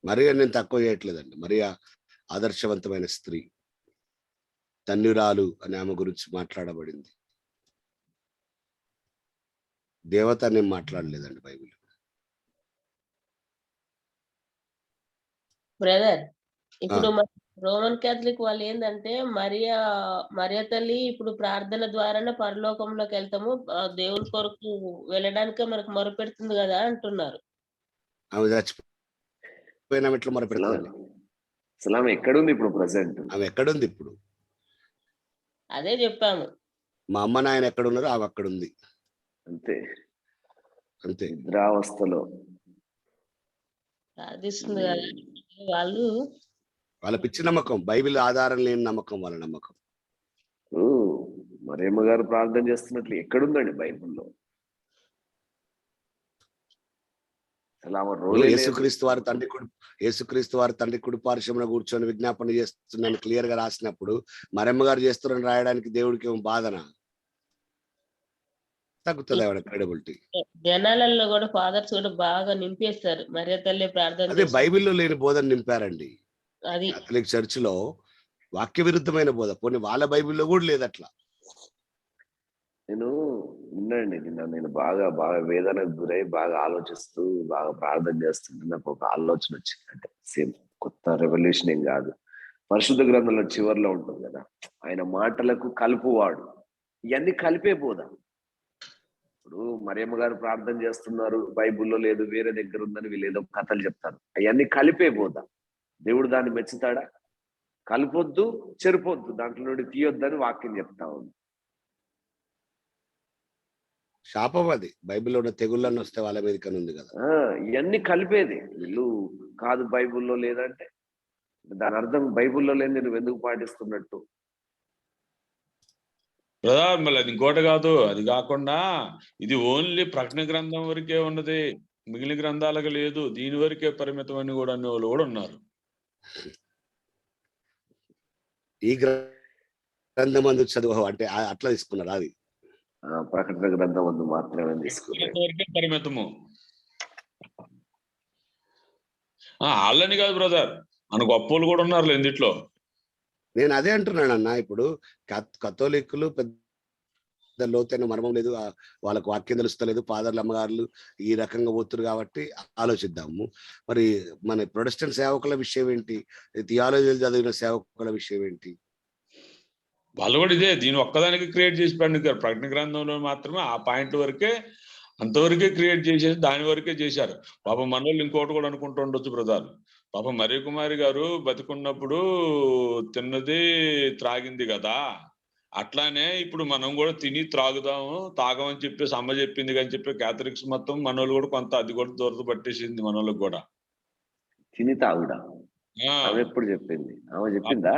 మరియా నేను తక్కువ చేయట్లేదండి. మరియా ఆదర్శవంతమైన స్త్రీ, ధన్యురాలు అని ఆమె గురించి మాట్లాడబడింది. దేవత నేను మాట్లాడలేదండి బైబిల్. బ్రదర్, ఇప్పుడు రోమన్ క్యాథలిక్ వాళ్ళు ఏంటంటే మరియా తల్లి ఇప్పుడు ప్రార్థన ద్వారానే పరలోకంలోకి వెళ్తాము, దేవుని కొరకు వెళ్ళడానికే మనకు మొరపెడుతుంది కదా అంటున్నారు. ఆమె చచ్చిపోయినా ఎట్లా మొరపెడుతుంది? అసలు ఆమె ఎక్కడుంది ఇప్పుడు? ప్రెసెంట్ ఆమె ఎక్కడుంది ఇప్పుడు? అదే చెప్పాము, మా అమ్మ నాయన ఎక్కడున్నారో ఆమె అక్కడుంది, అంతే. నిద్రావస్థలో సాధిస్తుంది కదా వాళ్ళ పిచ్చి నమ్మకం. బైబిల్ ఆధారం లేని నమ్మకం వాళ్ళ నమ్మకం. మరియమ్మ గారు ప్రార్థన చేస్తున్నట్లు ఎక్కడుందండి బైబిల్లో? యేసుక్రీస్తు వారి తండ్రి కుడి పార్శ్వమున కూర్చొని విజ్ఞాపన చేస్తున్నాను క్లియర్ గా రాసినప్పుడు మరియమ్మ గారు చేస్తున్నారని రాయడానికి దేవుడికి ఏమో బాధన? తగ్గుతుంది ఆవిడ క్రెడిబిలిటీ. జనాలలో కూడా ఫాదర్స్ కూడా బాగా నింపేస్తారు మరియ తల్లి ప్రార్థన. అదే బైబిల్లో లేని బోధన నింపారండి. అది కేథలిక్ చర్చ్ లో వాక్య విరుద్ధమైన బోధ, పోనీ వాళ్ళ బైబిల్లో కూడా లేదు అట్లా. నేను నేను బాగా వేదనకు గురై బాగా ఆలోచిస్తూ బాగా ప్రార్థన చేస్తుంటే నాకు ఒక ఆలోచన వచ్చింది. అంటే సేమ్ కొత్త రెవల్యూషన్ ఏం కాదు, పరిశుద్ధ గ్రంథంలో చివరిలో ఉంటుంది కదా, ఆయన మాటలకు కలుపువాడు. ఇవన్నీ కలిపే బోధ. ఇప్పుడు మరియమ్మ గారు ప్రార్థన చేస్తున్నారు, బైబిల్లో లేదు, వేరే దగ్గర ఉందని వీళ్ళు ఏదో కథలు చెప్తారు. అవన్నీ కలిపే బోధ. దేవుడు దాన్ని మెచ్చుతాడా? కలపొద్దు, చెరిపోద్దు, దాంట్లో నుండి తీయొద్దని వాక్యం చెప్తా ఉంది. శాపం అది. బైబిల్లో ఉన్న తెగుళ్ళని వస్తే వాళ్ళ మీదకని ఉంది కదా. ఇవన్నీ కలిపేది. వీళ్ళు కాదు బైబిల్లో లేదంటే దాని అర్థం బైబిల్లో లేని నువ్వు ఎందుకు పాటిస్తున్నట్టు? మళ్ళీ అది ఇంకోటి కాదు. అది కాకుండా ఇది ఓన్లీ ప్రకటన గ్రంథం వరకే ఉన్నది, మిగిలిన గ్రంథాలకు లేదు, దీని వరకే పరిమితం అని కూడా అనే వాళ్ళు కూడా ఉన్నారు. ఈ గ్రంథం అందు చదువు అంటే అట్లా తీసుకున్నారు. అది ప్రకటన గ్రంథం ముందు మాత్రమే తీసుకున్నాడు. వరకే పరిమితము. వాళ్ళని కాదు బ్రదర్, మన గొప్పలు కూడా ఉన్నారు ఇందులో. నేను అదే అంటున్నాను అన్న. ఇప్పుడు కథోలిక్కులు పెద్ద లోతైన మర్మం లేదు, వాళ్ళకు వాక్యం తెలుస్తలేదు, ఫాదర్లు అమ్మగారులు ఈ రకంగా పోతురు కాబట్టి ఆలోచిద్దాము. మరి మన ప్రొటెస్టెంట్ సేవకుల విషయం ఏంటి? థియాలజీలు చదివిన సేవకుల విషయం ఏంటి? వాళ్ళు కూడా ఇదే దీని ఒక్కదానికి క్రియేట్ చేసి పండుగారు. ప్రకటన గ్రంథంలో మాత్రమే ఆ పాయింట్ వరకే, అంతవరకే క్రియేట్ చేసేసి దాని వరకే చేశారు. పాపం మన వాళ్ళు ఇంకోటి కూడా అనుకుంటూ ఉండొచ్చు బ్రదర్, పాపం మరియ కుమారి గారు బతికున్నప్పుడు తిన్నది త్రాగింది కదా, అట్లానే ఇప్పుడు మనం కూడా తిని తాగమని చెప్పేసి అమ్మ చెప్పింది అని చెప్పి క్యాథలిక్స్ మొత్తం మనోళ్ళు కూడా కొంత అది కూడా దొరద పట్టేసింది మనోళ్ళకి కూడా. తిని తాగుడా ఆమె ఎప్పుడు చెప్పింది? ఆమె చెప్పిందా?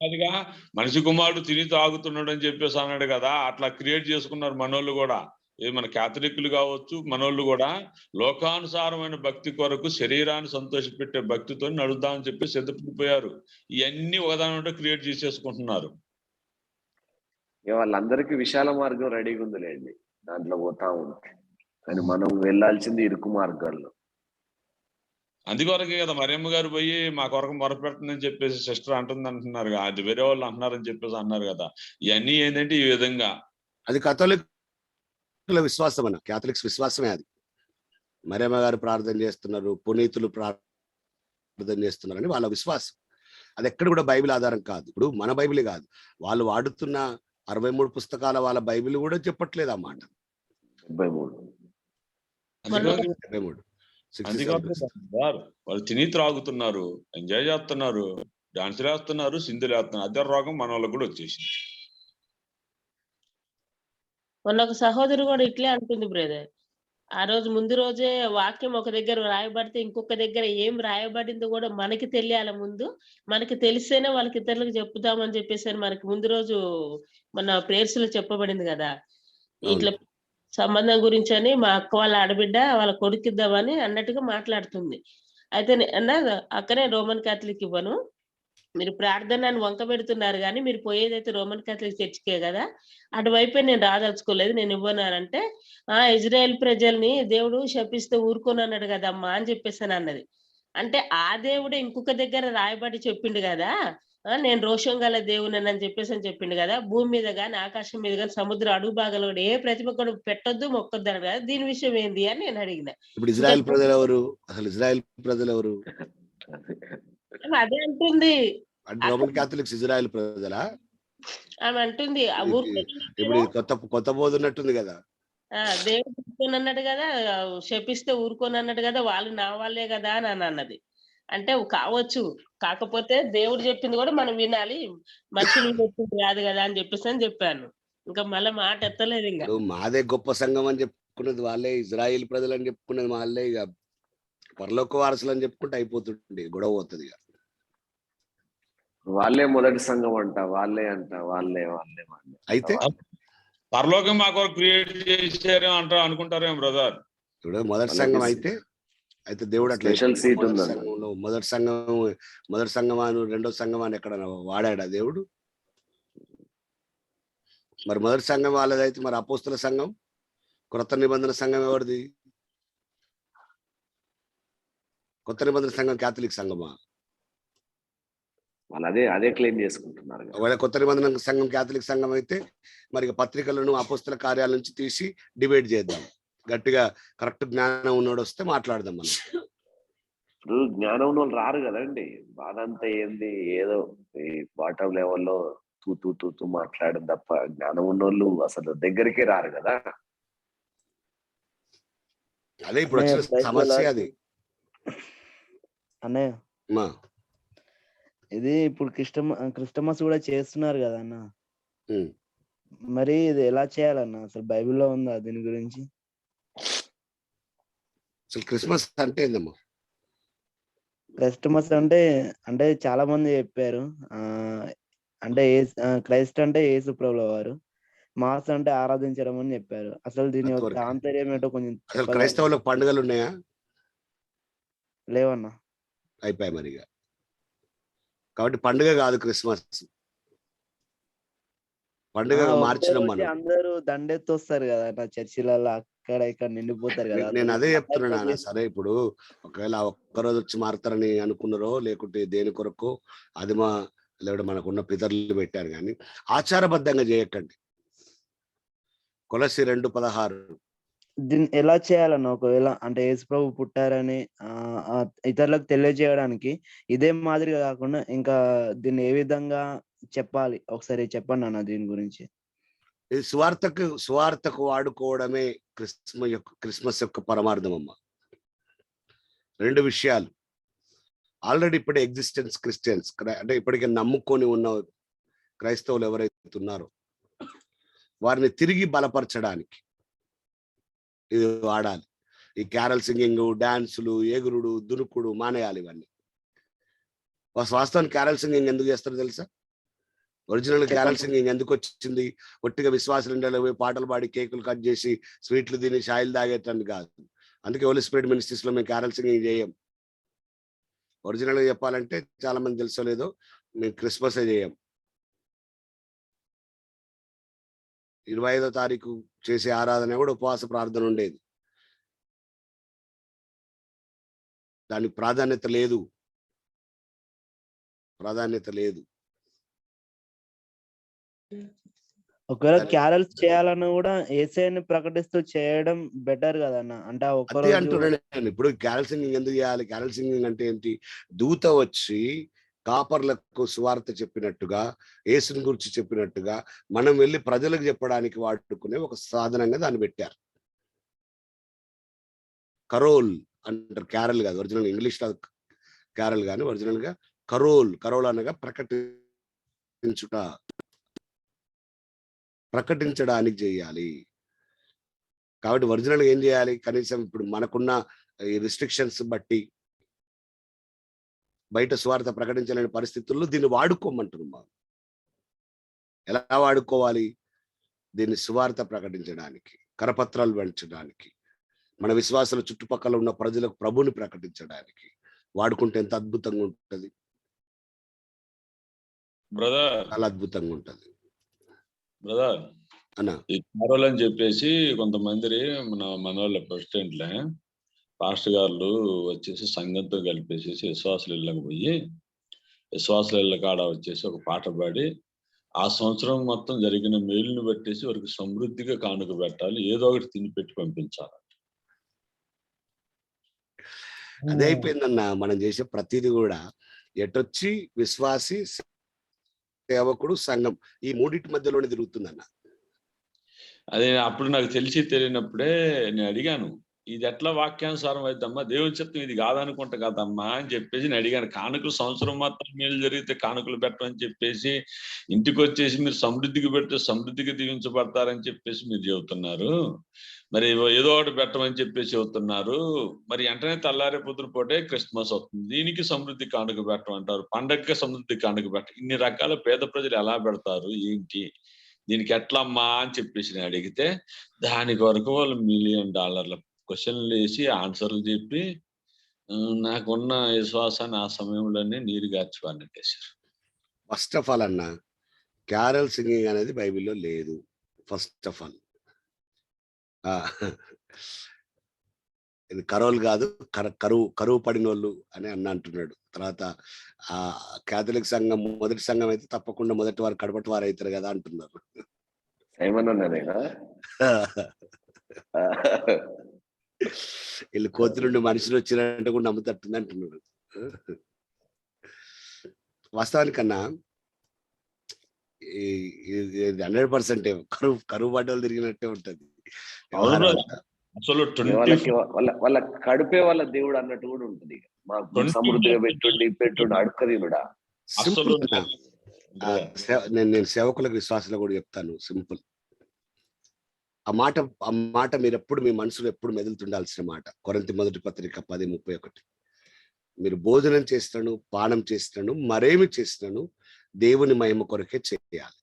అదిగా మనిషి కుమారుడు తిని తాగుతున్నాడు అని చెప్పేసి అన్నాడు కదా, అట్లా క్రియేట్ చేసుకున్నారు మనోళ్ళు కూడా. ఇది మన క్యాథలిక్లు కావచ్చు, మనోళ్ళు కూడా లోకానుసారమైన భక్తి కొరకు శరీరాన్ని సంతోషపెట్టే భక్తితో నడుద్దామని చెప్పి సిద్ధపడిపోయారు. ఇవన్నీ ఒకదాని క్రియేట్ చేసేసుకుంటున్నారు. వాళ్ళందరికీ విశాల మార్గం రెడీగా ఉందిలేండి, దాంట్లో పోతా ఉంది. కానీ మనం వెళ్ళాల్సింది ఇరుకు మార్గాల్లో. అందుకొరకే కదా మరియమ్మ గారు పోయి మా కొరకు మొరపెడుతుందని చెప్పేసి సిస్టర్ అంటున్నారు, అది వేరే వాళ్ళు అంటున్నారని చెప్పేసి అన్నారు కదా. ఇవన్నీ ఏంటంటే ఈ విధంగా అది కథోలికుల విశ్వాసం అన్న, క్యాథలిక్స్ విశ్వాసమే అది. మరియమ్మ గారు ప్రార్థన చేస్తున్నారు, పునీతులు ప్రార్థన చేస్తున్నారని వాళ్ళ విశ్వాసం. అది ఎక్కడ కూడా బైబిల్ ఆధారం కాదు. ఇప్పుడు మన బైబిలే కాదు, వాళ్ళు వాడుతున్న 63 పుస్తకాల వాళ్ళ బైబిల్ కూడా చెప్పట్లేదు ఆ మాట. 73 వాళ్ళు తిని త్రాగుతున్నారు, ఎంజాయ్ చేస్తున్నారు, డాన్సులు వేస్తున్నారు, సింధులు వేస్తున్నారు. అదే రోగం మన వాళ్ళకి కూడా వచ్చేసింది. మొన్న ఒక సహోదరు కూడా ఇట్లే అంటుంది బ్రదర్. ఆ రోజు ముందు రోజే వాక్యం ఒక దగ్గర రాయబడితే ఇంకొక దగ్గర ఏం రాయబడిందో కూడా మనకి తెలియాలి ముందు. మనకి తెలిస్తేనే వాళ్ళకి ఇతరులకు చెప్పుదామని చెప్పేసి మనకి ముందు రోజు మన ప్రేయర్స్ లో చెప్పబడింది కదా. ఇట్లా సంబంధం గురించి అని మా అక్క వాళ్ళ ఆడబిడ్డ వాళ్ళ కొడుకిద్దామని అన్నట్టుగా మాట్లాడుతుంది. అయితే అక్కనే రోమన్ క్యాథలిక్ ఇవ్వను, మీరు ప్రార్థనని వంక పెడుతున్నారు కానీ మీరు పోయేదైతే రోమన్ క్యాథలిక్ చర్చికే కదా, అటువైపే నేను రాదలుచుకోలేదు, నేను ఇవ్వను అంటే, ఇజ్రాయెల్ ప్రజల్ని దేవుడు శపిస్తే ఊరుకొని అన్నాడు కదమ్మా అని చెప్పేసి అన్నది. అంటే ఆ దేవుడు ఇంకొక దగ్గర రాయబడి చెప్పిండు కదా, నేను రోషం గల దేవుని అని చెప్పేసి చెప్పిండు కదా. భూమి మీద గాని ఆకాశం మీద గాని సముద్రం అడుగు భాగంలో కూడా ఏ ప్రతిమ కూడా పెట్టొద్దు మొక్కొద్దు అన్నాడు కదా, దీని విషయం ఏంది అని నేను అడిగిన. ఇప్పుడు ఇజ్రాయెల్ ప్రజలు ఎవరు? అసలు ఇజ్రాయెల్ ప్రజలు ఎవరు? అదే అంటుంది. రోమన్ క్యాథలిక్స్ ఇజ్రాయెల్ ప్రజలా? ఆమె అంటుంది ఇప్పుడు కొత్త బోధున్నట్టుంది కదా. దేవుడు ఊరుకోని అన్నాడు కదా, శపిస్తే ఊరుకోని అన్నాడు కదా, వాళ్ళు నా వాళ్ళే కదా అని అన్నది. అంటే కావచ్చు, కాకపోతే దేవుడు చెప్పింది కూడా మనం వినాలి, మనుషులు చెప్పింది కాదు కదా అని చెప్పాను. ఇంకా మళ్ళీ మాట ఎత్తలేదు. ఇంకా మాదే గొప్ప సంఘం అని చెప్పుకున్నది వాళ్ళే, ఇజ్రాయిల్ ప్రజలు అని చెప్పుకున్నది వాళ్ళే. ఇక పరలోక వారసులు అని చెప్పుకుంటే అయిపోతుంది, గొడవ పోతుంది. ఇక వాళ్ళే మొదటి సంఘం అంట, వాళ్ళే అయితే పరలోకం మా కొరకు క్రియేట్ చేశారు అంటారు అనుకుంటారేమో బ్రదర్. ఇప్పుడు మొదటి సంఘం అయితే దేవుడు అట్లా సంఘంలో మొదటి సంఘం అని రెండో సంఘం అని ఎక్కడ వాడాడా దేవుడు? మరి మొదటి సంఘం వాళ్ళదైతే మరి అపోస్తుల సంఘం, క్రొత్త నిబంధన సంఘం ఎవరిది? కొత్త నిబంధన సంఘం క్యాథలిక్ సంఘమా? వాళ్ళు అదే క్లెయిమ్ చేసుకుంటున్నారు. ఒకవేళ కొత్త నిబంధన సంఘం క్యాథలిక్ సంఘం అయితే మరి పత్రికలను అపోస్తుల కార్యాల నుంచి తీసి డిబేట్ చేద్దాం. గట్టిగా కరెక్ట్ జ్ఞానం ఉన్నోడు వస్తే మాట్లాడదాం. మనం ఇప్పుడు జ్ఞానం ఉన్న వాళ్ళు రారు కదండి. బాధ అంతా ఏంది, ఏదో ఈ బాటం లెవెల్లో తూ మాట్లాడడం తప్ప జ్ఞానం ఉన్నోళ్ళు అసలు దగ్గరికే రారు కదా. అదే ఇప్పుడు వచ్చిన సమస్య అది అన్నయ్య. ఇది ఇప్పుడు క్రిస్టమస్ కూడా చేస్తున్నారు కదా అన్న, మరి ఇది ఎలా చేయాలన్న? అసలు బైబిల్లో ఉందా దీని గురించి? అసలు క్రిస్మస్ అంటే ఏందమ్మా? క్రిస్టమస్ అంటే చాలా మంది చెప్పారు, అంటే క్రైస్ట్ అంటే యేసు ప్రభువు వారు, మాస్ అంటే ఆరాధించడం అని చెప్పారు. అసలు దీని యొక్క ఆంతర్యం ఏంటో కొంచెం. అసలు క్రైస్తవులకు పండుగలు ఉన్నాయా? లేవన్నా. అయిపోయాయి మరిగా. కాబట్టి పండుగ కాదు క్రిస్మస్. పండుగగా ఒకే మార్చినాం రోజే మనం. అందరూ దండెత్తి వస్తారు కదా అన్న చర్చిలలో, అక్కడ ఇక్కడ నిండిపోతారు కదా నేను అదే అసలు చెప్తున్నా పండగ నాన్న. సరే ఇప్పుడు ఒకవేళ ఒక్కరోజు వచ్చి మారుతారని అనుకున్నారో లేకుంటే దేని కొరకు అది లేకపోతే మనకున్న పితరులు పెట్టారు, కానీ ఆచారబద్ధంగా చేయకండి. కొలసి 2:16. దీన్ని ఎలా చేయాలన్న ఒకవేళ అంటే యేసుప్రభు పుట్టారని ఇతరులకు తెలియజేయడానికి ఇదే మాదిరిగా కాకుండా ఇంకా దీన్ని ఏ విధంగా చెప్పాలి ఒకసారి చెప్పండి అన్న దీని గురించి. ఇది సువార్తకు వాడుకోవడమే క్రిస్మస్ యొక్క పరమార్థం అమ్మ. 2 విషయాలు. ఆల్రెడీ ఇప్పుడే ఎగ్జిస్టెన్స్ క్రిస్టియన్స్ అంటే ఇప్పటికే నమ్ముకొని ఉన్న క్రైస్తవులు ఎవరైతే ఉన్నారో వారిని తిరిగి బలపరచడానికి ఇది వాడాలి. ఈ క్యారల్ సింగింగ్, డాన్సులు, ఎగురుడు, దునుకుడు మానేయాలి ఇవన్నీ. వాస్తవానికి క్యారల్ సింగింగ్ ఎందుకు చేస్తారో తెలుసా? ఒరిజినల్ క్యారల్ సింగింగ్ ఎందుకు వచ్చింది? ఒట్టిగా విశ్వాసులు పోయి పాటలు పాడి కేకులు కట్ చేసి స్వీట్లు తిని షాయిలు తాగేటని కాదు. అందుకే హోలీ స్పిరిట్ మినిస్ట్రీస్ లో మేము క్యారల్ సింగింగ్ చేయం. ఒరిజినల్ గా చెప్పాలంటే చాలా మంది తెలుసో లేదో, మేము క్రిస్మస్ చేయం. 25వ తారీఖు చేసే ఆరాధన కూడా ఉపవాస ప్రార్థన ఉండేది. దానికి ప్రాధాన్యత లేదు. ఒకవేళ క్యారల్స్ చేయాలన్నా కూడా యేసయ్యని ప్రకటిస్తూ చేయడం బెటర్ కదన్న. అంటే ఆ ఒక్క అదే రోజు అంటున్నాను నేను. ఇప్పుడు క్యారల్ సింగింగ్ ఎందుకు చేయాలి? క్యారల్ సింగింగ్ అంటే ఏంటి? దూత వచ్చి కాపర్లకు సువార్త చెప్పినట్టుగా, యేసుని గురించి చెప్పినట్టుగా మనం వెళ్ళి ప్రజలకు చెప్పడానికి వాడుకునే ఒక సాధనంగా దాన్ని పెట్టారు. కరోల్ అంటారు, క్యారల్ కాదు. ఒరిజినల్ ఇంగ్లీష్ లో క్యారల్ కానీ ఒరిజినల్ గా కరోల్ అనగా ప్రకటించడానికి చేయాలి. కాబట్టి ఒరిజినల్ ఏం చేయాలి? కనీసం ఇప్పుడు మనకున్న ఈ రిస్ట్రిక్షన్స్ బట్టి బయట స్వార్థ ప్రకటించలేని పరిస్థితుల్లో దీన్ని వాడుకోమంటున్నాం. ఎలా వాడుకోవాలి? దీన్ని సువార్త ప్రకటించడానికి, కరపత్రాలు పెంచడానికి, మన విశ్వాసాల చుట్టుపక్కల ఉన్న ప్రజలకు ప్రభుని ప్రకటించడానికి వాడుకుంటే ఎంత అద్భుతంగా ఉంటది. బ్రదర్, చాలా అద్భుతంగా ఉంటది బ్రదర్. అన్న. ఈ కారోల్ అని చెప్పేసి కొంతమంది మన వాళ్ళ ప్రెసిడెంట్లే పాస్టర్ గారు వచ్చేసి సంఘంతో కలిపేసేసి విశ్వాసుల ఇళ్ళకి పోయి విశ్వాసుల ఇళ్ళ కాడ వచ్చేసి ఒక పాట పాడి ఆ సంవత్సరం మొత్తం జరిగిన మేలుని పెట్టేసి వారికి సమృద్ధిగా కానుక పెట్టాలి, ఏదో ఒకటి తిని పెట్టి పంపించాలి. అదే అయిపోయిందన్న. మనం చేసే ప్రతిదీ కూడా ఎటొచ్చి విశ్వాసి, సేవకుడు, సంఘం ఈ మూడింటి మధ్యలోనే తిరుగుతుందన్న. అదే అప్పుడు నాకు తెలియనప్పుడే నేను అడిగాను, ఇది ఎట్లా వాక్యానుసారం అవుతమ్మా, దేవుని చిత్తం ఇది కాదనుకుంటా కదమ్మా అని చెప్పేసి నేను అడిగాను. కానుకలు సంవత్సరం మాత్రం మేలు జరిగితే కానుకలు పెట్టమని చెప్పేసి ఇంటికి వచ్చేసి మీరు సమృద్ధికి పెడితే సమృద్ధికి దీవించబడతారని చెప్పేసి మీరు చెబుతున్నారు, మరి ఏదో ఒకటి పెట్టమని చెప్పేసి చెబుతున్నారు. మరి వెంటనే తెల్లారే పొద్దున పూటే క్రిస్మస్ వస్తుంది, దీనికి సమృద్ధి కానుక పెట్టమంటారు, పండగకి సమృద్ధి కానుక పెట్ట, ఇన్ని రకాల పేద ప్రజలు ఎలా పెడతారు ఏంటి, దీనికి ఎట్లమ్మా అని చెప్పేసి నేను అడిగితే దానికి వరకు వాళ్ళు $1 మిలియన్ క్వశ్చన్లు వేసి ఆన్సర్లు చెప్పి నాకున్న విశ్వాసాన్ని ఆ సమయంలోనే నీరు గార్చిపారనట్టేశారు. ఫస్ట్ ఆఫ్ ఆల్ అన్న, క్యారల్ సింగింగ్ అనేది బైబిల్లో లేదు. ఫస్ట్ ఆఫ్ ఆల్ ఇది కరోల్ కాదు, కరువు పడినోళ్ళు అని అంటున్నాడు. తర్వాత ఆ కేథలిక్ సంఘం మొదటి సంఘం అయితే తప్పకుండా మొదటి వారు కడపటి వారు అవుతారు కదా అంటున్నారు. వీళ్ళు కోతి నుండి మనుషులు వచ్చినట్టు కూడా నమ్ముతట్టుంది అంటున్నాడు. వాస్తవానికన్నా 100% కరువు పడ్డలు తిరిగినట్టే ఉంటది. అసలు వాళ్ళ కడుపే వాళ్ళ దేవుడు అన్నట్టు కూడా ఉంటుంది. మాకు సమృద్ధిగా పెట్టుండి అడుక్కదీనుడా. నేను సేవకులకు విశ్వాసంలో కూడా చెప్తాను సింపుల్. ఆ మాట మీరు ఎప్పుడు మీ మనసులో ఎప్పుడు మెదులుతుండాల్సిన మాట. కొరింథీ మొదటి పత్రిక 10:31. మీరు భోజనం చేస్తున్నాను, పానం చేస్తున్నాను, మరేమి చేస్తున్నాను దేవుని మహిమ కొరకే చేయాలి.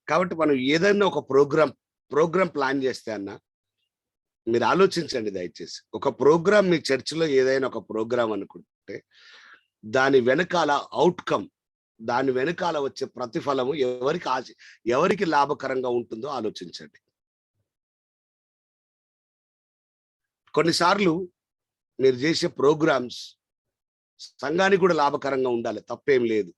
కాబట్టి మనం ఏదైనా ఒక ప్రోగ్రామ్ ప్లాన్ చేస్తే అన్న, మీరు ఆలోచించండి దయచేసి. ఒక ప్రోగ్రామ్ మీ చర్చిలో ఏదైనా ఒక ప్రోగ్రామ్ అనుకుంటే దాని వెనకాల అవుట్కమ్ దాని వెనకాల వచ్చే ప్రతిఫలము ఎవరికి లాభకరంగా ఉంటుందో ఆలోచించండి. కొన్నిసార్లు మీరు చేసే ప్రోగ్రామ్స్ సంఘానికి కూడా లాభకరంగా ఉండాలి, తప్పేం లేదు.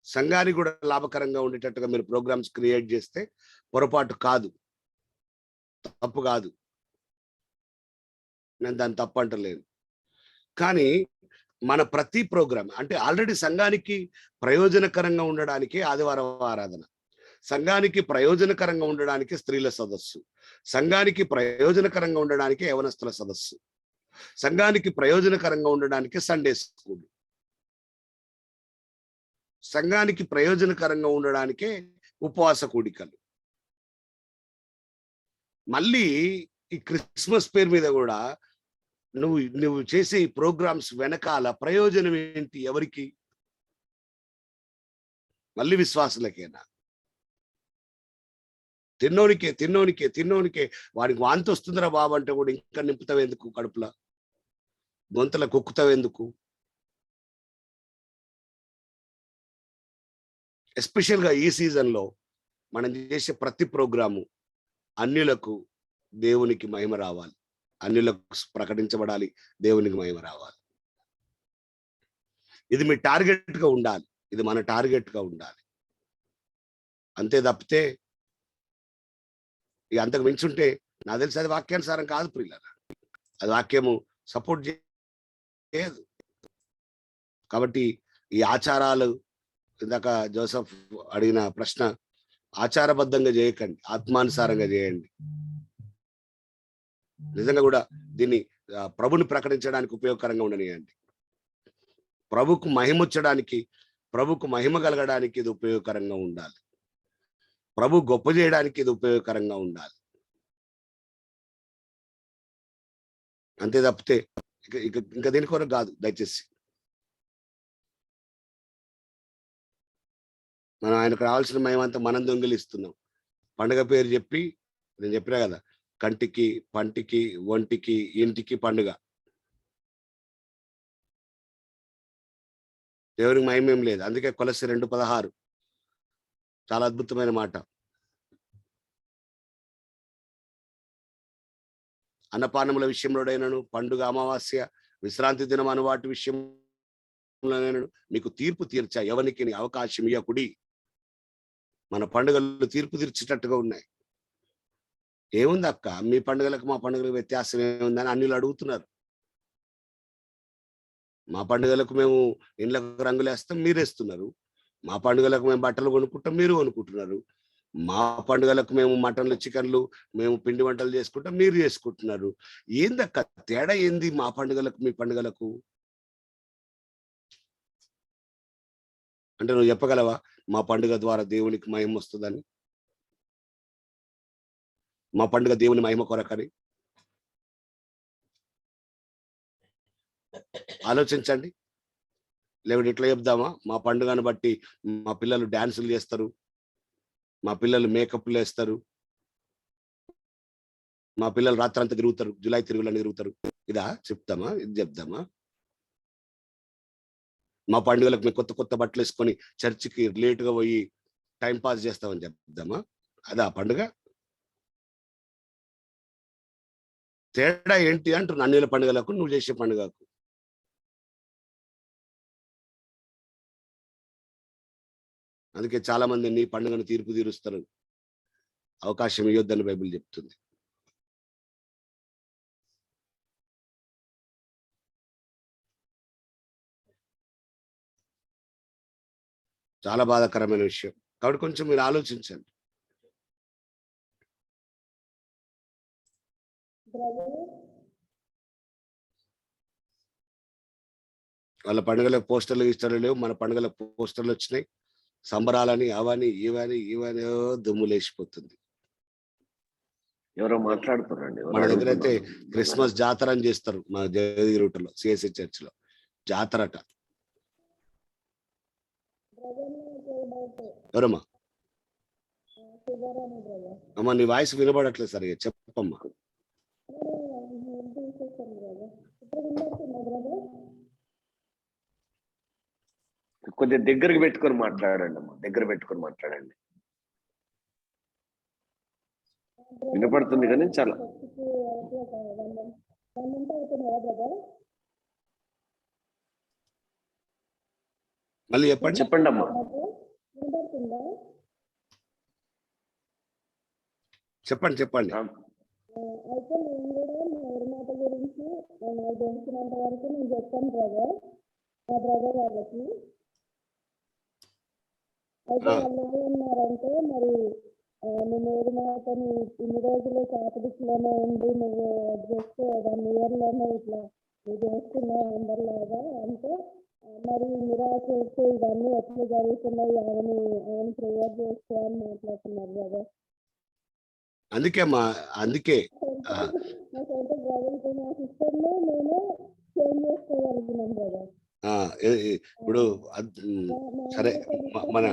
సంఘానికి కూడా లాభకరంగా ఉండేటట్టుగా మీరు ప్రోగ్రామ్స్ క్రియేట్ చేస్తే పొరపాటు కాదు, తప్పు కాదు, నేను దాన్ని తప్పు అంటలేను. కానీ మన ప్రతి ప్రోగ్రామ్ అంటే ఆల్రెడీ సంఘానికి ప్రయోజనకరంగా ఉండడానికి ఆదివారం ఆరాధన, సంఘానికి ప్రయోజనకరంగా ఉండడానికి స్త్రీల సదస్సు, సంఘానికి ప్రయోజనకరంగా ఉండడానికి యవనస్తుల సదస్సు, సంఘానికి ప్రయోజనకరంగా ఉండడానికి సండే స్కూల్, సంఘానికి ప్రయోజనకరంగా ఉండడానికే ఉపవాస కూడికలు. మళ్ళీ ఈ క్రిస్మస్ పేరు మీద కూడా నువ్వు చేసే ఈ ప్రోగ్రామ్స్ వెనకాల ప్రయోజనం ఏంటి? ఎవరికి? మళ్ళీ విశ్వాసులకేనా? తిన్నోనికే వాడికి వాంతి వస్తుందిరా బాబు అంటే కూడా ఇంకా నింపుతావు ఎందుకు? కడుపులో గొంతుల కుక్కుతావు ఎందుకు? ఎస్పెషల్గా ఈ సీజన్లో మనం చేసే ప్రతి ప్రోగ్రాము అన్యులకు దేవునికి మహిమ రావాలి, అన్యులకు ప్రకటించబడాలి, దేవునికి మహిమ రావాలి. ఇది మీ టార్గెట్గా ఉండాలి, ఇది మన టార్గెట్గా ఉండాలి. అంతే తప్పితే ఇక అంతకు మించుంటే నాకు తెలిసి అది వాక్యానుసారం కాదు ప్రియులారా, అది వాక్యము సపోర్ట్ చేయదు. కాబట్టి ఈ ఆచారాలు, ఇందాక జోసఫ్ అడిగిన ప్రశ్న, ఆచారబద్ధంగా చేయకండి, ఆత్మానుసారంగా చేయండి. నిజంగా కూడా దీన్ని ప్రభుని ప్రకటించడానికి ఉపయోగకరంగా ఉండనియండి. ప్రభుకు మహిమొచ్చడానికి, ప్రభుకు మహిమ కలగడానికి ఇది ఉపయోగకరంగా ఉండాలి. ప్రభు గొప్ప చేయడానికి ఇది ఉపయోగకరంగా ఉండాలి. అంతే తప్పితే ఇంకా దీని కొరకు కాదు. దయచేసి మనం ఆయనకు రావాల్సిన మహిమంతా మనం దొంగిలిస్తున్నాం. పండుగ పేరు చెప్పి, నేను చెప్పినా కదా, కంటికి, పంటికి, ఒంటికి, ఇంటికి పండుగ. దేవునికి మహిమ ఏం లేదు. అందుకే కొలస్సీ 2:16 చాలా అద్భుతమైన మాట. అన్నపానముల విషయంలోనైనను, పండుగ, అమావాస్య, విశ్రాంతి దినం అను వాటి విషయంలోనైనను మీకు తీర్పు తీర్చా ఎవరికి అవకాశం ఇయ్యకుడి. మన పండుగలు తీర్పు తీర్చేటట్టుగా ఉన్నాయి. ఏముంది అక్క, మీ పండుగలకు మా పండుగలకు వ్యత్యాసం ఏముందని అన్యులు అడుగుతున్నారు. మా పండుగలకు మేము ఇండ్లకు రంగులు వేస్తాం, మీరు వేస్తున్నారు. మా పండుగలకు మేము బట్టలు కొనుక్కుంటాం, మీరు కొనుక్కుంటున్నారు. మా పండుగలకు మేము మటన్లు, చికెన్లు, మేము పిండి వంటలు చేసుకుంటాం, మీరు చేసుకుంటున్నారు. ఏందక్క తేడా ఏంది మా పండుగలకు మీ పండుగలకు? అంటే నువ్వు చెప్పగలవా మా పండుగ ద్వారా దేవునికి మహిమ వస్తుందని? మా పండుగ దేవుని మహిమ కొరకని ఆలోచించండి. లేకపోతే ఇట్లా చెప్దామా, మా పండుగను బట్టి మా పిల్లలు డాన్సులు చేస్తారు, మా పిల్లలు మేకప్లు వేస్తారు, మా పిల్లలు రాత్రంతా తిరుగుతారు, జులై తిరుగులని తిరుగుతారు. ఇదా చెప్తామా? ఇది చెప్దామా? మా పండుగలకు మేము కొత్త కొత్త బట్టలు వేసుకొని చర్చికి లేటుగా పోయి టైం పాస్ చేస్తామని చెప్దామా? అదా పండుగ? తేడా ఏంటి అంటున్నా, అన్యుల పండుగలకు నువ్వు చేసే పండుగకు. అందుకే చాలా మంది నీ పండుగను తీర్పు తీరుస్తారు, అవకాశం ఇవ్వద్దని బైబిల్ చెప్తుంది. చాలా బాధాకరమైన విషయం. కాబట్టి కొంచెం మీరు ఆలోచించండి. వాళ్ళ పండుగలకు పోస్టర్లు ఇష్టలు లేవు, మన పండుగలకు పోస్టర్లు వచ్చినాయి. సంబరాలని, అవని ఇవని దుమ్ము లేచిపోతుంది. ఎవరో మాట్లాడుతున్నారండి. మన దగ్గర అయితే క్రిస్మస్ జాతర అని చేస్తారు, మన జగదిగురుటలో సిఎస్సి చర్చ్ లో జాతరట. ఎవరమ్మా? అమ్మా నీ వాయిస్ వినబడట్లేదు సరిగా, చెప్పమ్మా. కొద్దిగా దగ్గరకు పెట్టుకొని మాట్లాడండి అమ్మా, దగ్గర పెట్టుకొని మాట్లాడండి. వినపడుతుంది కానీ చాలా మళ్ళీ చెప్పండి. చెప్పండి అమ్మా. చెప్పండి. అయితే నేను కూడా మా ఊరిమాట గురించి నాకు తెలిసినంత వరకు నేను చెప్పాను బ్రదర్, మా బ్రదర్ వాళ్ళకి. అయితే వాళ్ళు ఏమన్నారంటే, మరి నువ్వు ఊరిమాటని ఇన్ని రోజులు కాథలిక్ లోనే ఉండి నువ్వు జస్ట్ 1 year లోనే ఇట్లా నువ్వు చేస్తున్నావు అందరిలాగా అంటే, మరి మిరాకిల్స్ ఇవన్నీ ఎట్లా జరుగుతున్నాయి, ఆయన ప్రేయర్ చేస్తూ అని మాట్లాడుతున్నారు బ్రదర్. అందుకే నాకైతే బ్రదర్ నా సిస్టర్ని నేను చేంజ్ చేసుకోగలిగినాను బ్రదర్. ఇప్పుడు సరే మన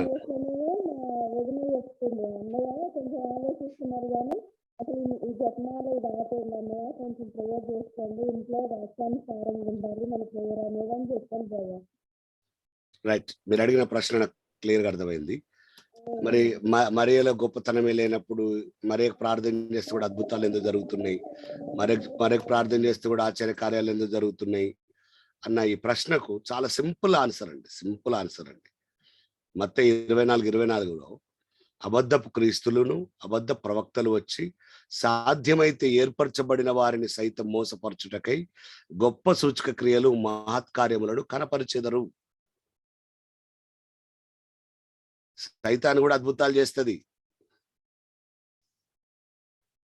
వదిన చెప్తుంది, అన్నయ్య కొంచెం ఆలోచిస్తున్నారు కానీ అసలు ఈ జపమాల ఇది ఆపేయండి, కొంచెం ప్రేయర్ చేసుకోండి, ఇంట్లో రాష్ట్రానుసారంగా ఉండాలి మన ప్రేయర్ అనేది అని చెప్పాను బ్రదర్. రైట్, మీరు అడిగిన ప్రశ్న నాకు క్లియర్ గా అర్థమైంది. మరి మరియలో గొప్పతనమే లేనప్పుడు మరియకు ప్రార్థన చేస్తే కూడా అద్భుతాలు ఎందుకు జరుగుతున్నాయి, మరియకు ప్రార్థన చేస్తే కూడా ఆశ్చర్య కార్యాలు ఎందుకు జరుగుతున్నాయి అన్న ఈ ప్రశ్నకు చాలా సింపుల్ ఆన్సర్ అండి. మత్తయి 24:24లో అబద్ధపు క్రీస్తులను అబద్ధ ప్రవక్తలు వచ్చి సాధ్యమైతే ఏర్పరచబడిన వారిని సైతం మోసపరచుటకై గొప్ప సూచక క్రియలు మహత్కార్యములను కనపరిచెదరు. సైతాను కూడా అద్భుతాలు చేస్తుంది,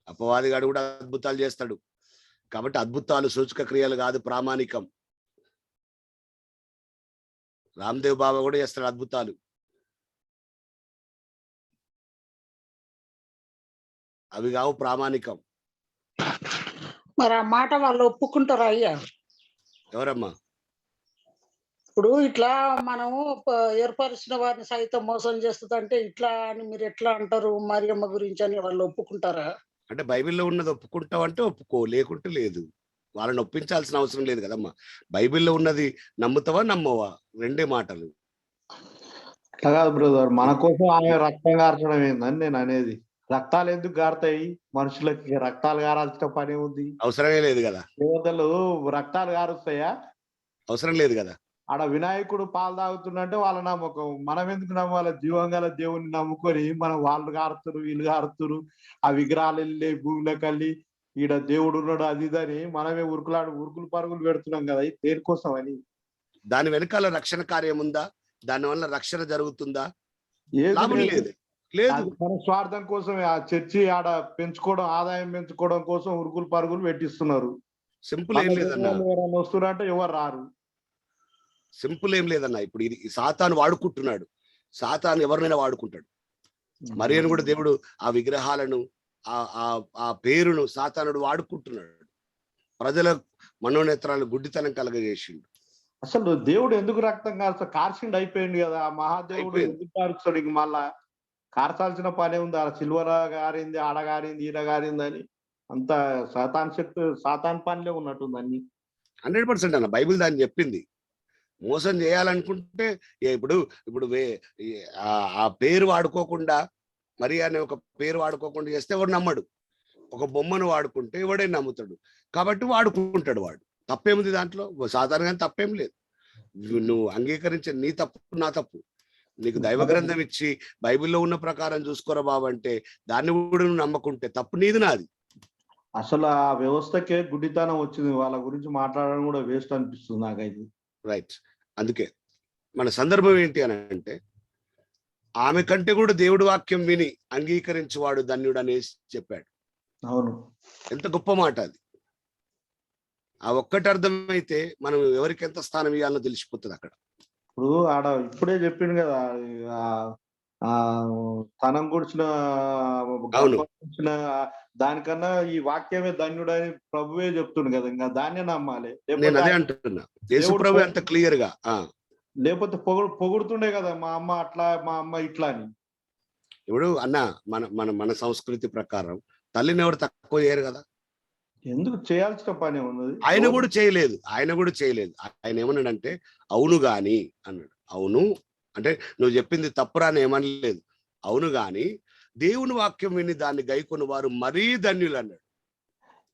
అపవాదిగాడు కూడా అద్భుతాలు చేస్తాడు. కాబట్టి అద్భుతాలు సూచక క్రియలు కాదు, ప్రామాణికం. రామ్దేవ్ బాబా కూడా చేస్తాడు అద్భుతాలు, అవి కావు ప్రామాణికం. మరి ఆ మాట వాళ్ళు ఒప్పుకుంటారా అయ్యా? ఎవరమ్మా? ఇప్పుడు ఇట్లా మనము ఏర్పరిచిన వారిని సైతం మోసం చేస్తుందంటే ఇట్లా అని మీరు ఎట్లా అంటారు మరియమ్మ గురించి అని వాళ్ళు ఒప్పుకుంటారా? అంటే బైబిల్లో ఉన్నది ఒప్పుకుంటావు అంటే ఒప్పుకో, లేకుంటే లేదు. వాళ్ళని ఒప్పించాల్సిన అవసరం లేదు కదమ్మా. బైబిల్లో ఉన్నది నమ్ముతావా నమ్మవా, రెండే మాటలు. అట్లా కాదు బ్రదర్, మన కోసం ఆమె రక్తం గార్చడం ఏందని నేను అనేది. రక్తాలు ఎందుకు గారుతాయి? మనుషులకి రక్తాలు గారాల్సిన పని ఉంది? అవసరమే లేదు కదా. దేవతలు రక్తాలు గారుస్తాయా? అవసరం లేదు కదా. ఆడ వినాయకుడు పాలు తాగుతుందంటే వాళ్ళ నమ్మకం, మనం ఎందుకు నమ్మాలి? జీవం గల దేవుని నమ్ముకొని మనం వాళ్ళు గారుతురు వీళ్ళు గారుతురు, ఆ విగ్రహాలు వెళ్ళి భూమిలోకి వెళ్ళి ఈడ దేవుడు ఉన్నాడు అది ఇదని మనమే ఉరుకులు పరుగులు పెడుతున్నాం కదా. దేనికోసం అని? దాని వెనకాల రక్షణ కార్యం ఉందా? దాని వల్ల రక్షణ జరుగుతుందా? లేదు. మన స్వార్థం కోసమే ఆ చర్చి ఆడ పెంచుకోవడం, ఆదాయం పెంచుకోవడం కోసం ఉరుకులు పరుగులు పెట్టిస్తున్నారు. సింపుల్ ఏం లేదన్నా, ఎవరైనా వస్తున్నారంటే ఎవరు రారు. సింపుల్ ఏం లేదన్నా. ఇప్పుడు ఇది సాతాను వాడుకుంటున్నాడు, సాతాను ఎవరినైనా వాడుకుంటాడు. మరియను కూడా దేవుడు ఆ విగ్రహాలను ఆ పేరును సాతానుడు వాడుకుంటున్నాడు, ప్రజల మనోనేత్రాలు గుడ్డితనం కలగజేసిండు. అసలు దేవుడు ఎందుకు రక్తం కార్చిండు అయిపోయింది కదా. ఆ మహాదేవుడు ఎందుకు కారుస్తాడు? ఇంక మళ్ళా కార్చాల్సిన పనే ఉంది? ఆ సిల్వర్ గారింది, ఆడగారింది, ఈడ గారింది అని అంత సాతాన్ పనిలే ఉన్నట్టుంది అన్ని. 100% అన్న, బైబిల్ దాన్ని చెప్పింది. మోసం చేయాలనుకుంటే ఇప్పుడు ఆ పేరు వాడుకోకుండా, మరి అనే ఒక పేరు వాడుకోకుండా చేస్తే ఎవడు నమ్మడు. ఒక బొమ్మను వాడుకుంటే ఎవడే నమ్ముతాడు. కాబట్టి వాడుకుంటాడు వాడు. తప్పేముంది దాంట్లో? సాధారణంగా తప్పేం లేదు. నువ్వు అంగీకరించే నీ తప్పు నా తప్పు. నీకు దైవ గ్రంథం ఇచ్చి బైబిల్లో ఉన్న ప్రకారం చూసుకోరా బాబు అంటే దాన్ని కూడా నువ్వు నమ్మకుంటే తప్పు నీది నాది. అసలు ఆ వ్యవస్థకే గుడ్డితనం వచ్చింది. వాళ్ళ గురించి మాట్లాడడం కూడా వేస్ట్ అనిపిస్తుంది నాకైతే. రైట్. అందుకే మన సందర్భం ఏంటి అని అంటే, ఆమె కంటే కూడా దేవుడి వాక్యం విని అంగీకరించేవాడు ధన్యుడు అనేసి చెప్పాడు. అవును, ఎంత గొప్ప మాట అది. ఆ ఒక్కటి అర్థమైతే మనం ఎవరికి ఎంత స్థానం ఇవ్వాలో తెలిసిపోతుంది అక్కడ. ఇప్పుడు ఆడ ఇప్పుడే చెప్పిండు కదా, తనం గుడిచిన దానికన్నా ఈ వాక్యమే ధన్యుడని ప్రభువే చెప్తుండు కదా. ఇంకా దాన్నే నమ్మాలి. నేను అదే అంటున్నా, యేసు ప్రభు అంత క్లియర్ గా. లేకపోతే పొగుడుతుండే కదా, మా అమ్మ అట్లా, మా అమ్మ ఇట్లా అని. ఇప్పుడు అన్న మన సంస్కృతి ప్రకారం తల్లిని ఎవరు తక్కువ చేయరు కదా. ఎందుకు చేయాల్సిన పని ఉన్నది? ఆయన కూడా చేయలేదు. ఆయన ఏమన్నాడంటే అవును గాని అన్నాడు. అవును అంటే నువ్వు చెప్పింది తప్పురా అని ఏమనలేదు, అవును, గాని దేవుని వాక్యం విని దాన్ని గైకొని వారు మరీ ధన్యులు అన్నాడు.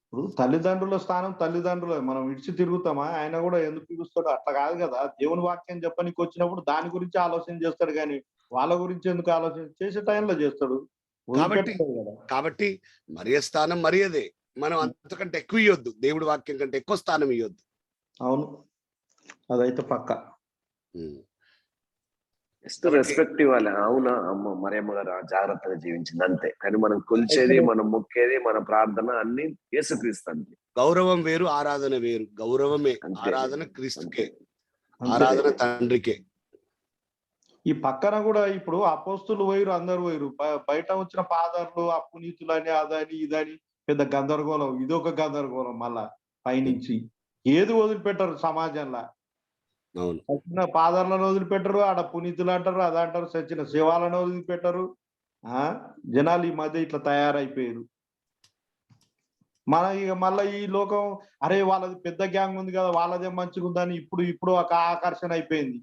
ఇప్పుడు తల్లిదండ్రుల స్థానం తల్లిదండ్రులు, మనం ఇడిచి తిరుగుతామా? ఆయన కూడా ఎందుకు పిలుస్తాడు? అట్లా కాదు కదా. దేవుని వాక్యం చెప్పనీకి వచ్చినప్పుడు దాని గురించి ఆలోచన చేస్తాడు, కానీ వాళ్ళ గురించి ఎందుకు ఆలోచన చేసే టైంలో చేస్తాడు. వదిలిపెట్టలేదు కదా. కాబట్టి మరియ స్థానం మరియదే, మనం అంతకంటే ఎక్కువ ఇవ్వద్దు, దేవుడి వాక్యం కంటే ఎక్కువ స్థానం ఇవ్వద్దు. అవును, అదైతే పక్క. రెస్పెక్ట్ ఇవ్వాలి. అవునా అమ్మ మరియమ్మ గారు జాగ్రత్తగా జీవించింది అంతే, కానీ మనం కొలిచేది, మనం మొక్కేది, మన ప్రార్థన అన్ని యేసుక్రీస్తు. గౌరవం వేరు, ఆరాధన వేరు. గౌరవమే, ఆరాధన క్రీస్తుకే, ఆరాధన తండ్రికే. ఈ పక్కన కూడా ఇప్పుడు అపోస్తులు పోయిరు, అందరు పోయిరు, బయట వచ్చిన ఫాదర్లు ఆ పునీతులని అదని ఇదని పెద్ద గందరగోళం, ఇదొక గందరగోళం. మళ్ళా పైనుంచి ఏది వదిలిపెట్టరు సమాజంలో. సచిన ఫాదర్లను వదిలిపెట్టరు, ఆడ పునీతులు అంటారు, అదంటారు, సచిన శివాలను వదిలిపెట్టరు. జనాలు ఈ మధ్య ఇట్లా తయారైపోయారు. మన ఇక మళ్ళీ ఈ లోకం, అరే వాళ్ళది పెద్ద గ్యాంగ్ ఉంది కదా, వాళ్ళదే మంచిగా ఉందని ఇప్పుడు ఒక ఆకర్షణ అయిపోయింది.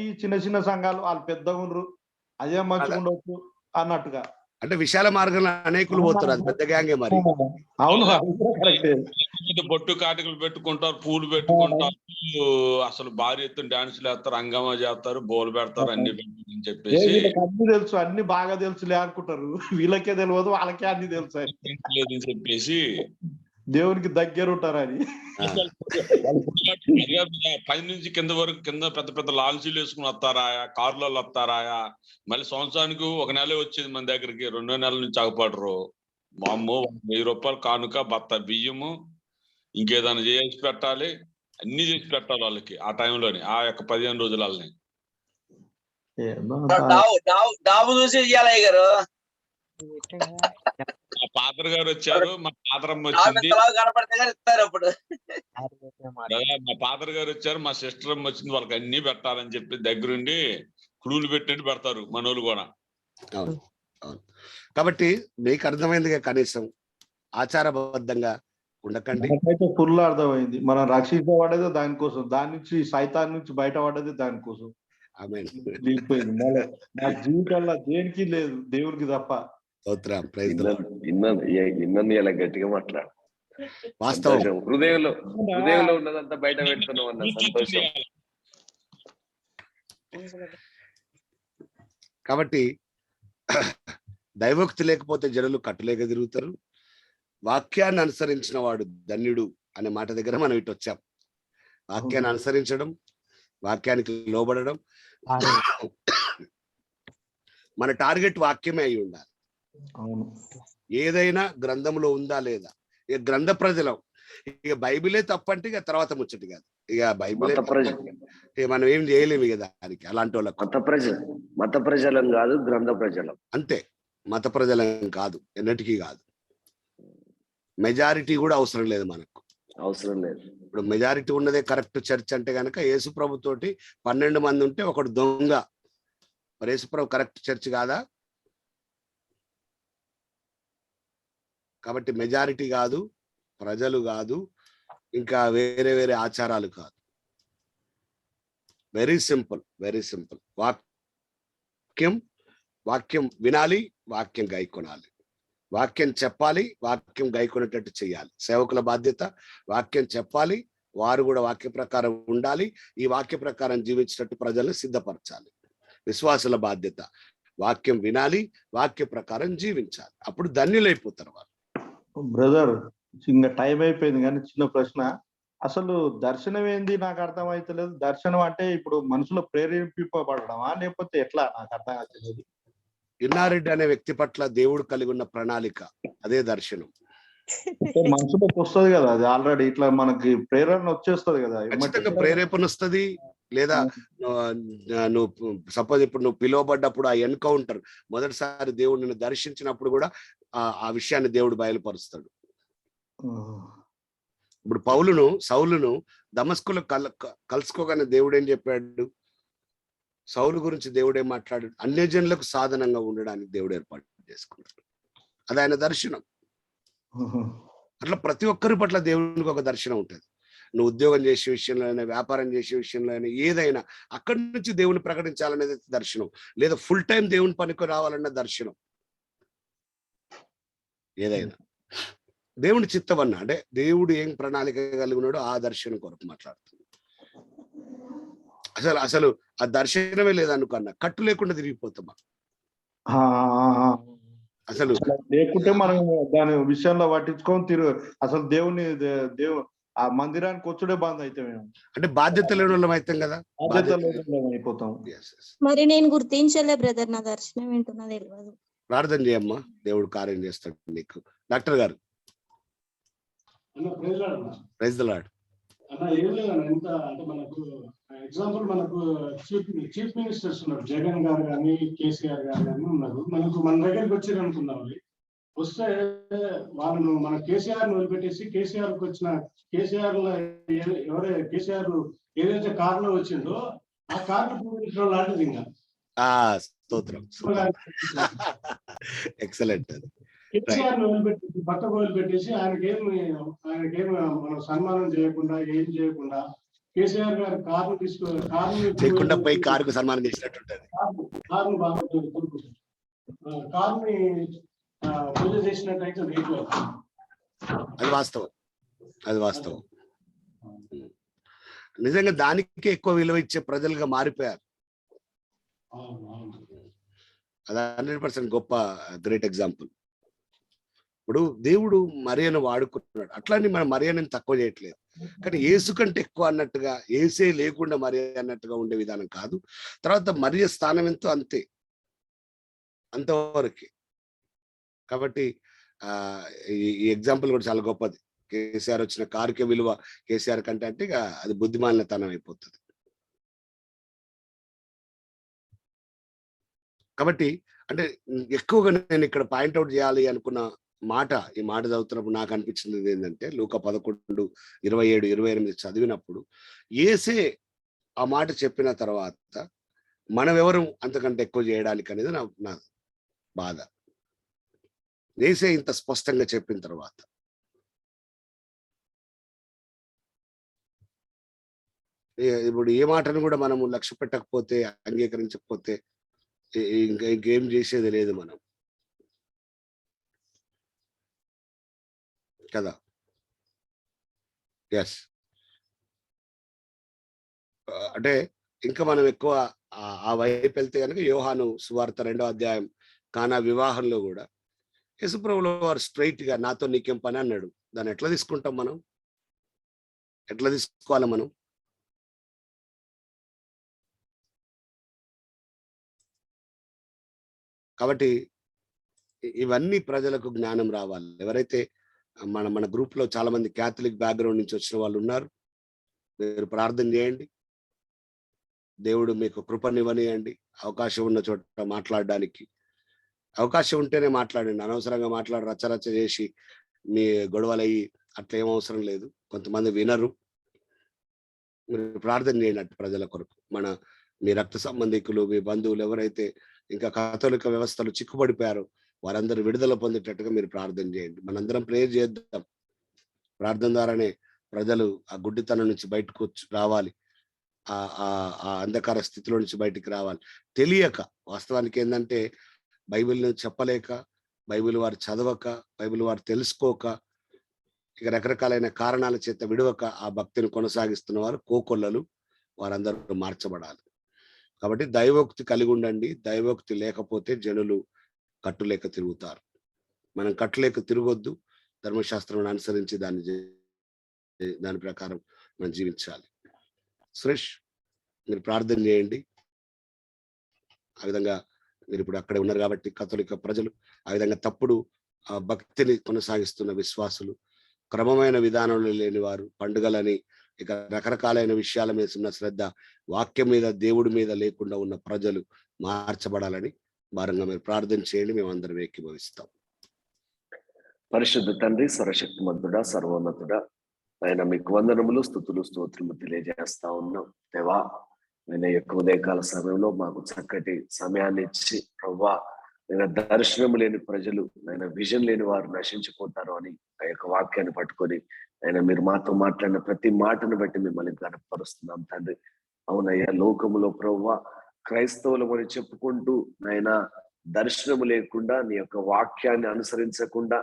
ఈ చిన్న చిన్న సంఘాలు వాళ్ళు పెద్దగా ఉండరు, అదే మంచిగా ఉండొచ్చు అన్నట్టుగా. అంటే విశాల మార్గంలో అనేకులు పోతారు, అది పెద్ద గ్యాంగే మరి. అవును, బొట్టు కాటికలు పెట్టుకుంటారు, పూలు పెట్టుకుంటారు, అసలు భారీ ఎత్తున డాన్సులు వేస్తారు, హంగామా చేస్తారు, బోలు పెడతారు, అన్ని అని చెప్పేసి అన్ని తెలుసు, అన్ని బాగా తెలుసులే అనుకుంటారు. వీళ్ళకే తెలియదు, వాళ్ళకే అన్ని తెలుసు అని చెప్పేసి దేవునికి దగ్గర ఉంటారని. పైనుంచి కింద వరకు, కింద పెద్ద పెద్ద లాల్చీలు వేసుకుని వస్తారా, కార్లలో వస్తారా, మళ్ళీ సంవత్సరానికి ఒక నెల వచ్చేది మన దగ్గరికి, 2 నెలల నుంచి ఆగపడరు. మా అమ్మ 1000 రూపాయలు కానుక, బత్త బియ్యము, ఇంకేదైనా చేసి పెట్టాలి, అన్ని చేసి పెట్టాలి వాళ్ళకి ఆ టైంలోని, ఆ యొక్క 15 రోజులని. డాబు చూసి ఇయ్యాలి గారు. మా ఫాదర్ గారు వచ్చారు, మా ఫాదరమ్మ వచ్చింది, మా ఫాదర్ గారు వచ్చారు, మా సిస్టర్ అమ్మ వచ్చింది, వాళ్ళకి అన్ని పెట్టాలని చెప్పి దగ్గరుండి కుడులు పెట్టినట్టు పెడతారు మనోళ్ళు కూడా. అవును, అవును. కాబట్టి మీకు అర్థమైందిగా, కనీసం ఆచారబద్ధంగా ఉండకండి. మనకైతే ఫుల్ అర్థమైంది. మనం రక్షించబడేది దానికోసం, దాని నుంచి సైతాన్ నుంచి బయటపడేది దానికోసం. నా జీవితంలో దేనికి లేదు, దేవునికి తప్ప. ఇలా గట్టిగా మాట్లాడు. వాస్తవం, హృదయంలో ఉన్నదంతా బయట పెడుతున్నాం అన్న సంతోషం. కాబట్టి దైవోక్తి లేకపోతే జనులు కట్టులేక తిరుగుతారు. వాక్యాన్ని అనుసరించిన వాడు ధన్యుడు అనే మాట దగ్గర మనం ఇటు వచ్చాం. వాక్యాన్ని అనుసరించడం, వాక్యానికి లోబడడం, మన టార్గెట్ వాక్యమే అయి ఉండాలి. ఏదైనా గ్రంథంలో ఉందా లేదా, ఇక గ్రంథ ప్రజలం, ఇక బైబిలే తప్పంటే ఇక తర్వాత ముచ్చటి కాదు, ఇక బైబిలే మనం ఏం చేయలేము ఇక దానికి. అలాంటి వాళ్ళకు మత ప్రజలం కాదు, గ్రంథ ప్రజలం అంతే. మత ప్రజలం కాదు, ఎన్నటికీ కాదు. మెజారిటీ కూడా అవసరం లేదు, మనకు అవసరం లేదు. ఇప్పుడు మెజారిటీ ఉన్నదే కరెక్ట్ చర్చ్ అంటే కనుక యేసు ప్రభు తోటి 12 మంది ఉంటే ఒకడు దొంగ, మరి యేసు ప్రభు కరెక్ట్ చర్చ్ కాదా? కాబట్టి మెజారిటీ కాదు, ప్రజలు కాదు, ఇంకా వేరే వేరే ఆచారాలు కాదు. Very simple, very simple. వాక్యం వినాలి, వాక్యం గైకొనాలి, వాక్యం చెప్పాలి, వాక్యం గైకొనేటట్టు చేయాలి. సేవకుల బాధ్యత వాక్యం చెప్పాలి, వారు కూడా వాక్య ప్రకారం ఉండాలి, ఈ వాక్య ప్రకారం జీవించేటట్టు ప్రజలను సిద్ధపరచాలి. విశ్వాసుల బాధ్యత వాక్యం వినాలి, వాక్య ప్రకారం జీవించాలి, అప్పుడు ధన్యులైపోతారు వాళ్ళు. బ్రదర్, చిన్న టైం అయిపోయింది, కానీ చిన్న ప్రశ్న. అసలు దర్శనం ఏంది నాకు అర్థం అవుతలేదు. దర్శనం అంటే ఇప్పుడు మనుషులు ప్రేరేపింపబడమా, లేకపోతే ఎట్లా? నాకు అర్థం అవుతలేదు. ఇన్నారెడ్డి అనే వ్యక్తి పట్ల దేవుడు కలిగి ఉన్న ప్రణాళిక, అదే దర్శనం. మనుషులకు వస్తుంది కదా, అది ఆల్రెడీ ఇట్లా మనకి ప్రేరణ వచ్చేస్తుంది కదా. ఖచ్చితంగా ప్రేరేపణ వస్తుంది. లేదా నువ్వు సపోజ్ ఇప్పుడు నువ్వు పిలువబడ్డప్పుడు ఆ ఎన్కౌంటర్, మొదటిసారి దేవుడు నిన్ను దర్శించినప్పుడు కూడా ఆ విషయాన్ని దేవుడు బయలుపరుస్తాడు. ఇప్పుడు సౌలును దమస్కులో కలుసుకోగానే దేవుడు ఏం చెప్పాడు? సౌలు గురించి దేవుడు ఏం మాట్లాడాడు? అన్యజనులకు సాధనంగా ఉండడానికి దేవుడు ఏర్పాటు చేసుకున్నాడు. అది ఆయన దర్శనం. అట్లా ప్రతి ఒక్కరి పట్ల దేవునికి ఒక దర్శనం ఉంటుంది. నువ్వు ఉద్యోగం చేసే విషయంలో అయినా, వ్యాపారం చేసే విషయంలో అయినా, ఏదైనా అక్కడి నుంచి దేవుని ప్రకటించాలనేది దర్శనం, లేదా ఫుల్ టైం దేవుని పనికి రావాలన్న దర్శనం. ఏదైనా దేవుని చిత్తం అన్న, అంటే దేవుడు ఏం ప్రణాళిక కలిగి ఉన్నాడో ఆ దర్శనం కొరకు మాట్లాడుతుంది. అసలు ఆ దర్శనమే లేదనుకున్నా, కట్టు లేకుండా తిరిగిపోతామా అసలు లేకుంటే మనం దాని విషయంలో పట్టించుకొని అసలు దేవుని ఆ మందిరానికి వచ్చుడే బంద్ అయితే మేము, అంటే బాధ్యత లేని వాళ్ళం అవుతాం కదా, బాధ్యత లేని వాళ్ళం అయిపోతాం. మరి నేను గుర్తించలే బ్రదర్, నా దర్శనం ఏంటో తెలియదు. ప్రార్థన చేయమ్మా, దేవుడు కార్యం చేస్తాడు నీకు. డాక్టర్ గారు ప్రైజ్ ది లార్డ్. అన్న ఏం లేదన్న, ఎంత అంటే మనకు ఎగ్జాంపుల్ మనకు చీఫ్ మినిస్టర్స్ ఉన్నారు, జగన్ గారు కానీ కేసీఆర్ గారు కానీ ఉన్నారు. మన దగ్గరికి వచ్చారు అనుకున్నాం, వస్తే వాళ్ళను మన కేసీఆర్ వదిలిపెట్టేసి కేసీఆర్కి వచ్చిన కేసీఆర్ ఏదైతే కారులో వచ్చిందో ఆ కారును పూజించడం లాంటిది. ఇంకా స్తోత్రం, ఎక్సలెంట్. కేసీఆర్ వదిలిపెట్టేసి పక్కకు వదిలిపెట్టేసి ఆయనకేమి మనం సన్మానం చేయకుండా ఏం చేయకుండా కేసీఆర్ గారు కారును చేయకుండా పోయి కారుకు సన్మానం చేసినట్టు కారును బాగా కారుని పూజ చేసినట్టయితే అది వాస్తవం, అది వాస్తవం. నిజంగా దానికే ఎక్కువ విలువ ఇచ్చే ప్రజలుగా మారిపోయారు. అది 100% గొప్ప గ్రేట్ ఎగ్జాంపుల్. ఇప్పుడు దేవుడు మరియను వాడుకున్నాడు, అట్లాని మనం మరియని తక్కువ చేయట్లేదు, కానీ యేసు కంటే ఎక్కువ అన్నట్టుగా, యేసే లేకుండా మరియ అన్నట్టుగా ఉండే విధానం కాదు. తర్వాత మరియ స్థానం ఎంతో అంతే, అంతవరకు. కాబట్టి ఈ ఎగ్జాంపుల్ కూడా చాలా గొప్పది. కేసీఆర్ వచ్చిన కారుకే విలువ కేసీఆర్ కంటే అంటే ఇక అది బుద్ధిమాలినతనం అయిపోతుంది. కాబట్టి అంటే ఎక్కువగా నేను ఇక్కడ పాయింట్అవుట్ చేయాలి అనుకున్న మాట, ఈ మాట చదువుతున్నప్పుడు నాకు అనిపించింది ఏంటంటే, లూకా 11, 27, 28 చదివినప్పుడు యేసే ఆ మాట చెప్పిన తర్వాత మనం ఎవరు అంతకంటే ఎక్కువ చేయడానికి అనేది నా బాధ. యేసే ఇంత స్పష్టంగా చెప్పిన తర్వాత ఇప్పుడు ఏ మాటను కూడా మనము లక్ష్య పెట్టకపోతే, అంగీకరించకపోతే ఇంకేం చేసేది లేదు మనం కదా. ఎస్, అంటే ఇంకా మనం ఎక్కువ ఆ వైపు వెళ్తే కనుక యోహాను సువార్త 2వ అధ్యాయం కానా వివాహంలో కూడా యేసుప్రభుల వారు స్ట్రైట్ గా నాతో నీకేం పని అన్నాడు. దాన్ని ఎట్లా తీసుకుంటాం మనం, ఎట్లా తీసుకోవాలి మనం? కాబట్టి ఇవన్నీ ప్రజలకు జ్ఞానం రావాలి. ఎవరైతే మన గ్రూప్ లో చాలా మంది క్యాథలిక్ బ్యాక్గ్రౌండ్ నుంచి వచ్చిన వాళ్ళు ఉన్నారు, మీరు ప్రార్థన చేయండి, దేవుడు మీకు కృపనివ్వనియండి. అవకాశం ఉన్న చోట మాట్లాడడానికి అవకాశం ఉంటేనే మాట్లాడండి. అనవసరంగా రచ్చరచ్చ చేసి మీ గొడవలు అయ్యి అట్లా ఏం అవసరం లేదు. కొంతమంది వినరు. మీరు ప్రార్థన చేయండి అటు ప్రజల కొరకు. మీ రక్త సంబంధికులు, మీ బంధువులు ఎవరైతే ఇంకా కాథలిక వ్యవస్థలు చిక్కుబడిపోయారో వారందరూ విడుదల పొందేటట్టుగా మీరు ప్రార్థన చేయండి. మనందరం ప్రేయర్ చేద్దాం. ప్రార్థన ద్వారానే ప్రజలు ఆ గుడ్డితనం నుంచి బయటకు రావాలి, ఆ అంధకార స్థితిలో నుంచి బయటికి రావాలి. తెలియక, వాస్తవానికి ఏంటంటే బైబిల్ని చెప్పలేక, బైబిల్ వారు చదవక, బైబిల్ వారు తెలుసుకోక, ఇక రకరకాలైన కారణాల చేత విడవక ఆ భక్తిని కొనసాగిస్తున్న వారు కోకొల్లలు, వారందరూ మార్చబడాలి. కాబట్టి దైవోక్తి కలిగి ఉండండి. దైవోక్తి లేకపోతే జనులు కట్టులేక తిరుగుతారు. మనం కట్టులేక తిరగొద్దు. ధర్మశాస్త్రం అనుసరించి దాని ప్రకారం మనం జీవించాలి. సురేష్, మీరు ప్రార్థన చేయండి. ఆ విధంగా మీరు ఇప్పుడు అక్కడే ఉన్నారు కాబట్టి కథోలిక ప్రజలు, ఆ విధంగా తప్పుడు భక్తిని కొనసాగిస్తున్న విశ్వాసులు, క్రమమైన విధానంలో లేని వారు, పండుగలని ఇక రకరకాలైన విషయాల మీద ఉన్న శ్రద్ధ, వాక్యం మీద, దేవుడి మీద లేకుండా ఉన్న ప్రజలు మార్చబడాలని భారంగా మీరు ప్రార్థన చేయండి. మేము అందరం ఏకీభవిస్తాం. పరిశుద్ధ తండ్రి, సర్వశక్తిమంతుడా, సర్వోన్నతుడా, ఆయన మీకు వందనములు, స్తుతులు, స్తోత్రము తెలియజేస్తా ఉన్నాం. దేవా, ఆయన ఎక్కువ ఉదయకాల సమయంలో మాకు చక్కటి సమయాన్ని ఇచ్చి, ప్రవ్వా నేను దర్శనం లేని ప్రజలు, నేను విజన్ లేని వారు నశించిపోతారు అని ఆ యొక్క వాక్యాన్ని పట్టుకొని ఆయన మీరు మాతో మాట్లాడిన ప్రతి మాటను బట్టి మిమ్మల్ని గణపరుస్తున్నాం తండ్రి. అవునయ్యా, లోకములో ప్రభువా క్రైస్తవులం అని చెప్పుకుంటూ నాయన దర్శనము లేకుండా నీ యొక్క వాక్యాన్ని అనుసరించకుండా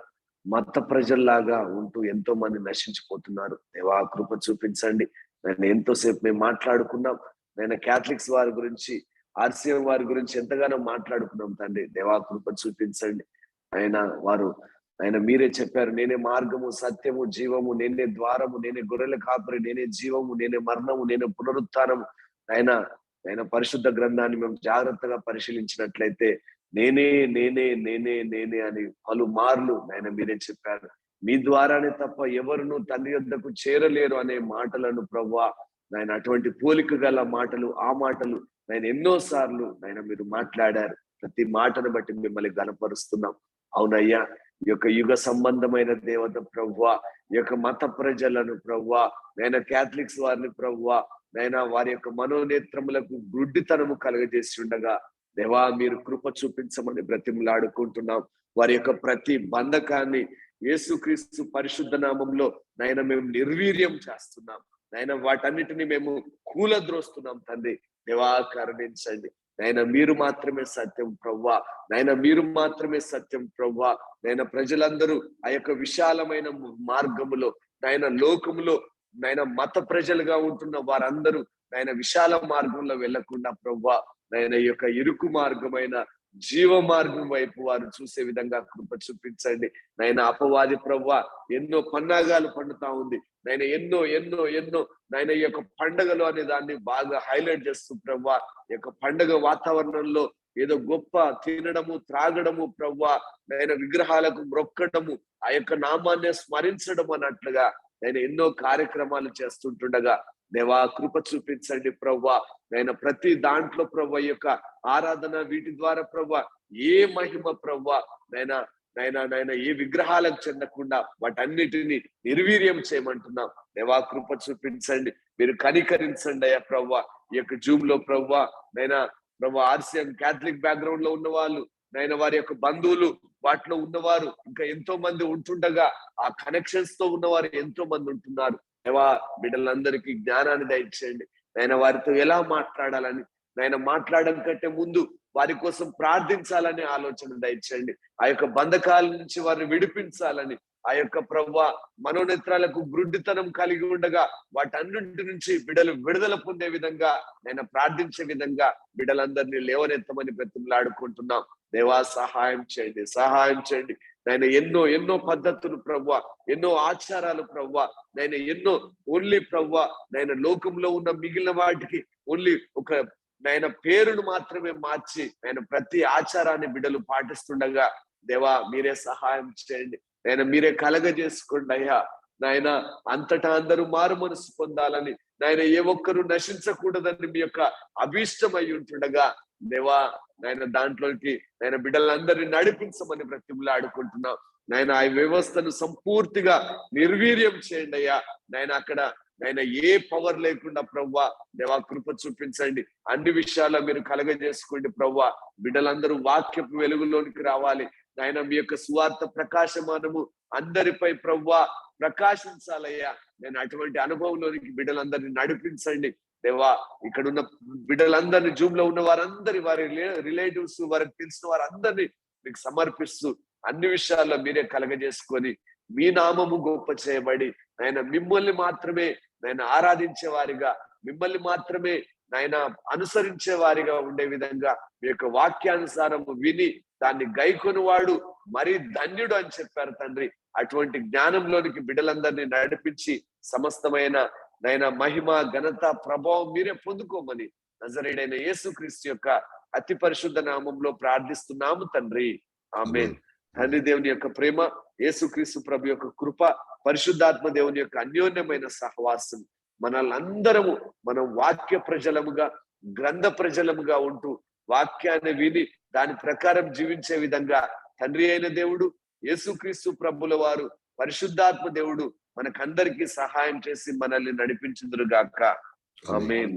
మత ప్రజల్లాగా ఉంటూ ఎంతో మంది నశించిపోతున్నారు. దేవా కృప చూపించండి. నేను ఎంతోసేపు మేము మాట్లాడుకున్నాం. నేను క్యాథలిక్స్ వారి గురించి, ఆర్సీఎం వారి గురించి ఎంతగానో మాట్లాడుకున్నాం తండ్రి. దేవా కృప చూపించండి. ఆయన మీరే చెప్పారు, నేనే మార్గము, సత్యము, జీవము, నేనే ద్వారము, నేనే గొర్రెల కాపరి, నేనే జీవము, నేనే మరణము, నేనే పునరుత్థానము. ఆయన పరిశుద్ధ గ్రంథాన్ని మేము జాగ్రత్తగా పరిశీలించినట్లయితే నేనే నేనే నేనే నేనే అని పలు మార్లు ఆయన మీరే చెప్పారు. మీ ద్వారానే తప్ప ఎవరును తండ్రి యొద్దకు చేరలేరు అనే మాటలను ప్రభువా ఆయన అటువంటి పోలిక గల మాటలు, ఆ మాటలు ఆయన ఎన్నో సార్లు ఆయన మీరు మాట్లాడారు. ప్రతి మాటను బట్టి మిమ్మల్ని గణపరుస్తున్నాం. అవునయ్యా, ఈ యొక్క యుగ సంబంధమైన దేవత ప్రభువా, ఈ యొక్క మత ప్రజలను ప్రభువా, నేను క్యాథలిక్స్ వారిని ప్రభువా నైనా వారి యొక్క మనోనేత్రములకు గుడ్డితనము కలుగజేసి ఉండగా దేవా మీరు కృప చూపించమని బ్రతిమలాడుకుంటున్నాం. వారి యొక్క ప్రతి బంధకాన్ని యేసుక్రీస్తు పరిశుద్ధ నామంలో నైనా మేము నిర్వీర్యం చేస్తున్నాం. నైనా వాటన్నిటిని మేము కూలద్రోస్తున్నాం తండ్రి. దేవా కరుణించండి. నైనా మీరు మాత్రమే సత్యం ప్రవ్వా, నైనా మీరు మాత్రమే సత్యం ప్రవ్వా. నైనా ప్రజలందరూ ఆ యొక్క విశాలమైన మార్గములో నైనా లోకములో నైనా మత ప్రజలుగా ఉంటున్న వారందరూ నైనా విశాల మార్గంలో వెళ్లకుండా ప్రవ్వా నైనా ఈ యొక్క ఇరుకు మార్గమైన జీవ మార్గం వైపు వారు చూసే విధంగా కృప చూపించండి. నైనా అపవాది ప్రవ్వా ఎన్నో పన్నాగాలు పండుతా ఉంది. నైనా ఎన్నో ఎన్నో ఎన్నో నైనా ఈ యొక్క పండగలు అనే దాన్ని బాగా హైలైట్ చేస్తూ ప్రవ్వా ఈ యొక్క పండగ వాతావరణంలో ఏదో గొప్ప తినడము, త్రాగడము ప్రవ్వా నైనా విగ్రహాలకు మొక్కడము, ఆ యొక్క నామాన్ని స్మరించడం అన్నట్లుగా నేను ఎన్నో కార్యక్రమాలు చేస్తుంటుండగా దేవా కృప చూపించండి ప్రవ్వా. నేను ప్రతి దాంట్లో ప్రవ్వా యొక్క ఆరాధన వీటి ద్వారా ప్రవ్వా ఏ మహిమ ప్రవ్వా నైనా ఏ విగ్రహాలకు చెందకుండా వాటన్నిటిని నిర్వీర్యం చేయమంటున్నాం. దేవా కృప చూపించండి, మీరు కనికరించండి అయ్యా ప్రవ్వా. ఈ యొక్క జూమ్ లో ప్రవ్వా నైనా ప్రవ్వా ఆర్సీఎం క్యాథలిక్ బ్యాక్గ్రౌండ్ లో ఉన్న వాళ్ళు నైనా వారి యొక్క బంధువులు వాటిలో ఉన్నవారు ఇంకా ఎంతో మంది ఉంటుండగా ఆ కనెక్షన్స్ తో ఉన్నవారు ఎంతో మంది ఉంటున్నారు. దేవా బిడ్డలందరికీ జ్ఞానాన్ని దయచేయండి. ఆయన వారితో ఎలా మాట్లాడాలని, ఆయన మాట్లాడడం కంటే ముందు వారి కోసం ప్రార్థించాలనే ఆలోచన దయచేయండి. ఆ యొక్క బంధకాల నుంచి వారిని విడిపించాలని, ఆ యొక్క ప్రభువా మనోనేత్రాలకు గ్రుడ్డితనం కలిగి ఉండగా వాటన్నింటి నుంచి బిడ్డలు విడుదల పొందే విధంగా నేను ప్రార్థించే విధంగా బిడ్డలందరినీ లేవనెత్తమని బ్రతిమలాడుకుంటున్నాం. దేవా సహాయం చేయండి, సహాయం చేయండి. నేను ఎన్నో ఎన్నో పద్ధతులు ప్రవ్వా, ఎన్నో ఆచారాలు ప్రవ్వా, నేను ఎన్నో ఓన్లీ ప్రవ్వా నేను లోకంలో ఉన్న మిగిలిన వాటికి ఓన్లీ ఒక ఆయన పేరును మాత్రమే మార్చి ఆయన ప్రతి ఆచారాన్ని బిడ్డలు పాటిస్తుండగా దేవా మీరే సహాయం చేయండి. ఆయన మీరే కలగజేసుకోండి అయ్యా. నాయన అంతటా అందరూ మారు మనసు పొందాలని, నాయన ఏ ఒక్కరు నశించకూడదని మీ యొక్క అభీష్టం అయి ఉంటుండగా దేవా నాయన దాంట్లోకి నాయన బిడ్డలందరినీ నడిపించమని బ్రతిమలాడుకుంటున్నాం. నాయన ఆ వ్యవస్థను సంపూర్తిగా నిర్వీర్యం చేయండి అయ్యా. నాయన అక్కడ నాయన ఏ పవర్ లేకుండా ప్రవ్వా దేవా కృప చూపించండి. అన్ని విషయాల్లో మీరు కలగజేసుకోండి ప్రవ్వా. బిడ్డలందరూ వాక్యపు వెలుగులోనికి రావాలి. నాయన మీ యొక్క సువార్త ప్రకాశమానము అందరిపై ప్రవ్వా ప్రకాశించాలయ్యా. నేను అటువంటి అనుభవంలోనికి బిడ్డలందరినీ నడిపించండి దేవా. ఇక్కడ ఉన్న బిడ్డలందరినీ జూమ్ లో ఉన్న వారందరి వారి రిలేటివ్స్ వారికి తెలిసిన వారందరినీ మీకు సమర్పిస్తూ అన్ని విషయాల్లో మీరే కలగజేసుకొని మీ నామము గొప్ప చేయబడి ఆయన మిమ్మల్ని మాత్రమే నేను ఆరాధించే వారిగా, మిమ్మల్ని మాత్రమే నాయన అనుసరించే వారిగా ఉండే విధంగా మీ యొక్క వాక్యానుసారము విని దాన్ని గైకొని వాడు మరి ధన్యుడు అని చెప్పారు తండ్రి. అటువంటి జ్ఞానంలోనికి బిడ్డలందరినీ నడిపించి సమస్తమైన నాయన మహిమ, ఘనత, ప్రభావం మీరే పొందుకోమని నజరేయుడైన యేసుక్రీస్తు యొక్క అతి పరిశుద్ధ నామంలో ప్రార్థిస్తున్నాము తండ్రి, ఆమేన్. తండ్రి దేవుని యొక్క ప్రేమ, యేసుక్రీస్తు ప్రభు యొక్క కృప, పరిశుద్ధాత్మ దేవుని యొక్క అన్యోన్యమైన సహవాసం మనల్నందరము మనం వాక్య ప్రజలముగా, గ్రంథ ప్రజలముగా ఉంటూ వాక్యాన్ని విని దాని ప్రకారం జీవించే విధంగా తండ్రి అయిన దేవుడు, యేసుక్రీస్తు ప్రభుల వారు, పరిశుద్ధాత్మ దేవుడు మనకందరికీ సహాయం చేసి మనల్ని నడిపించుదురుగాక. ఆమేన్.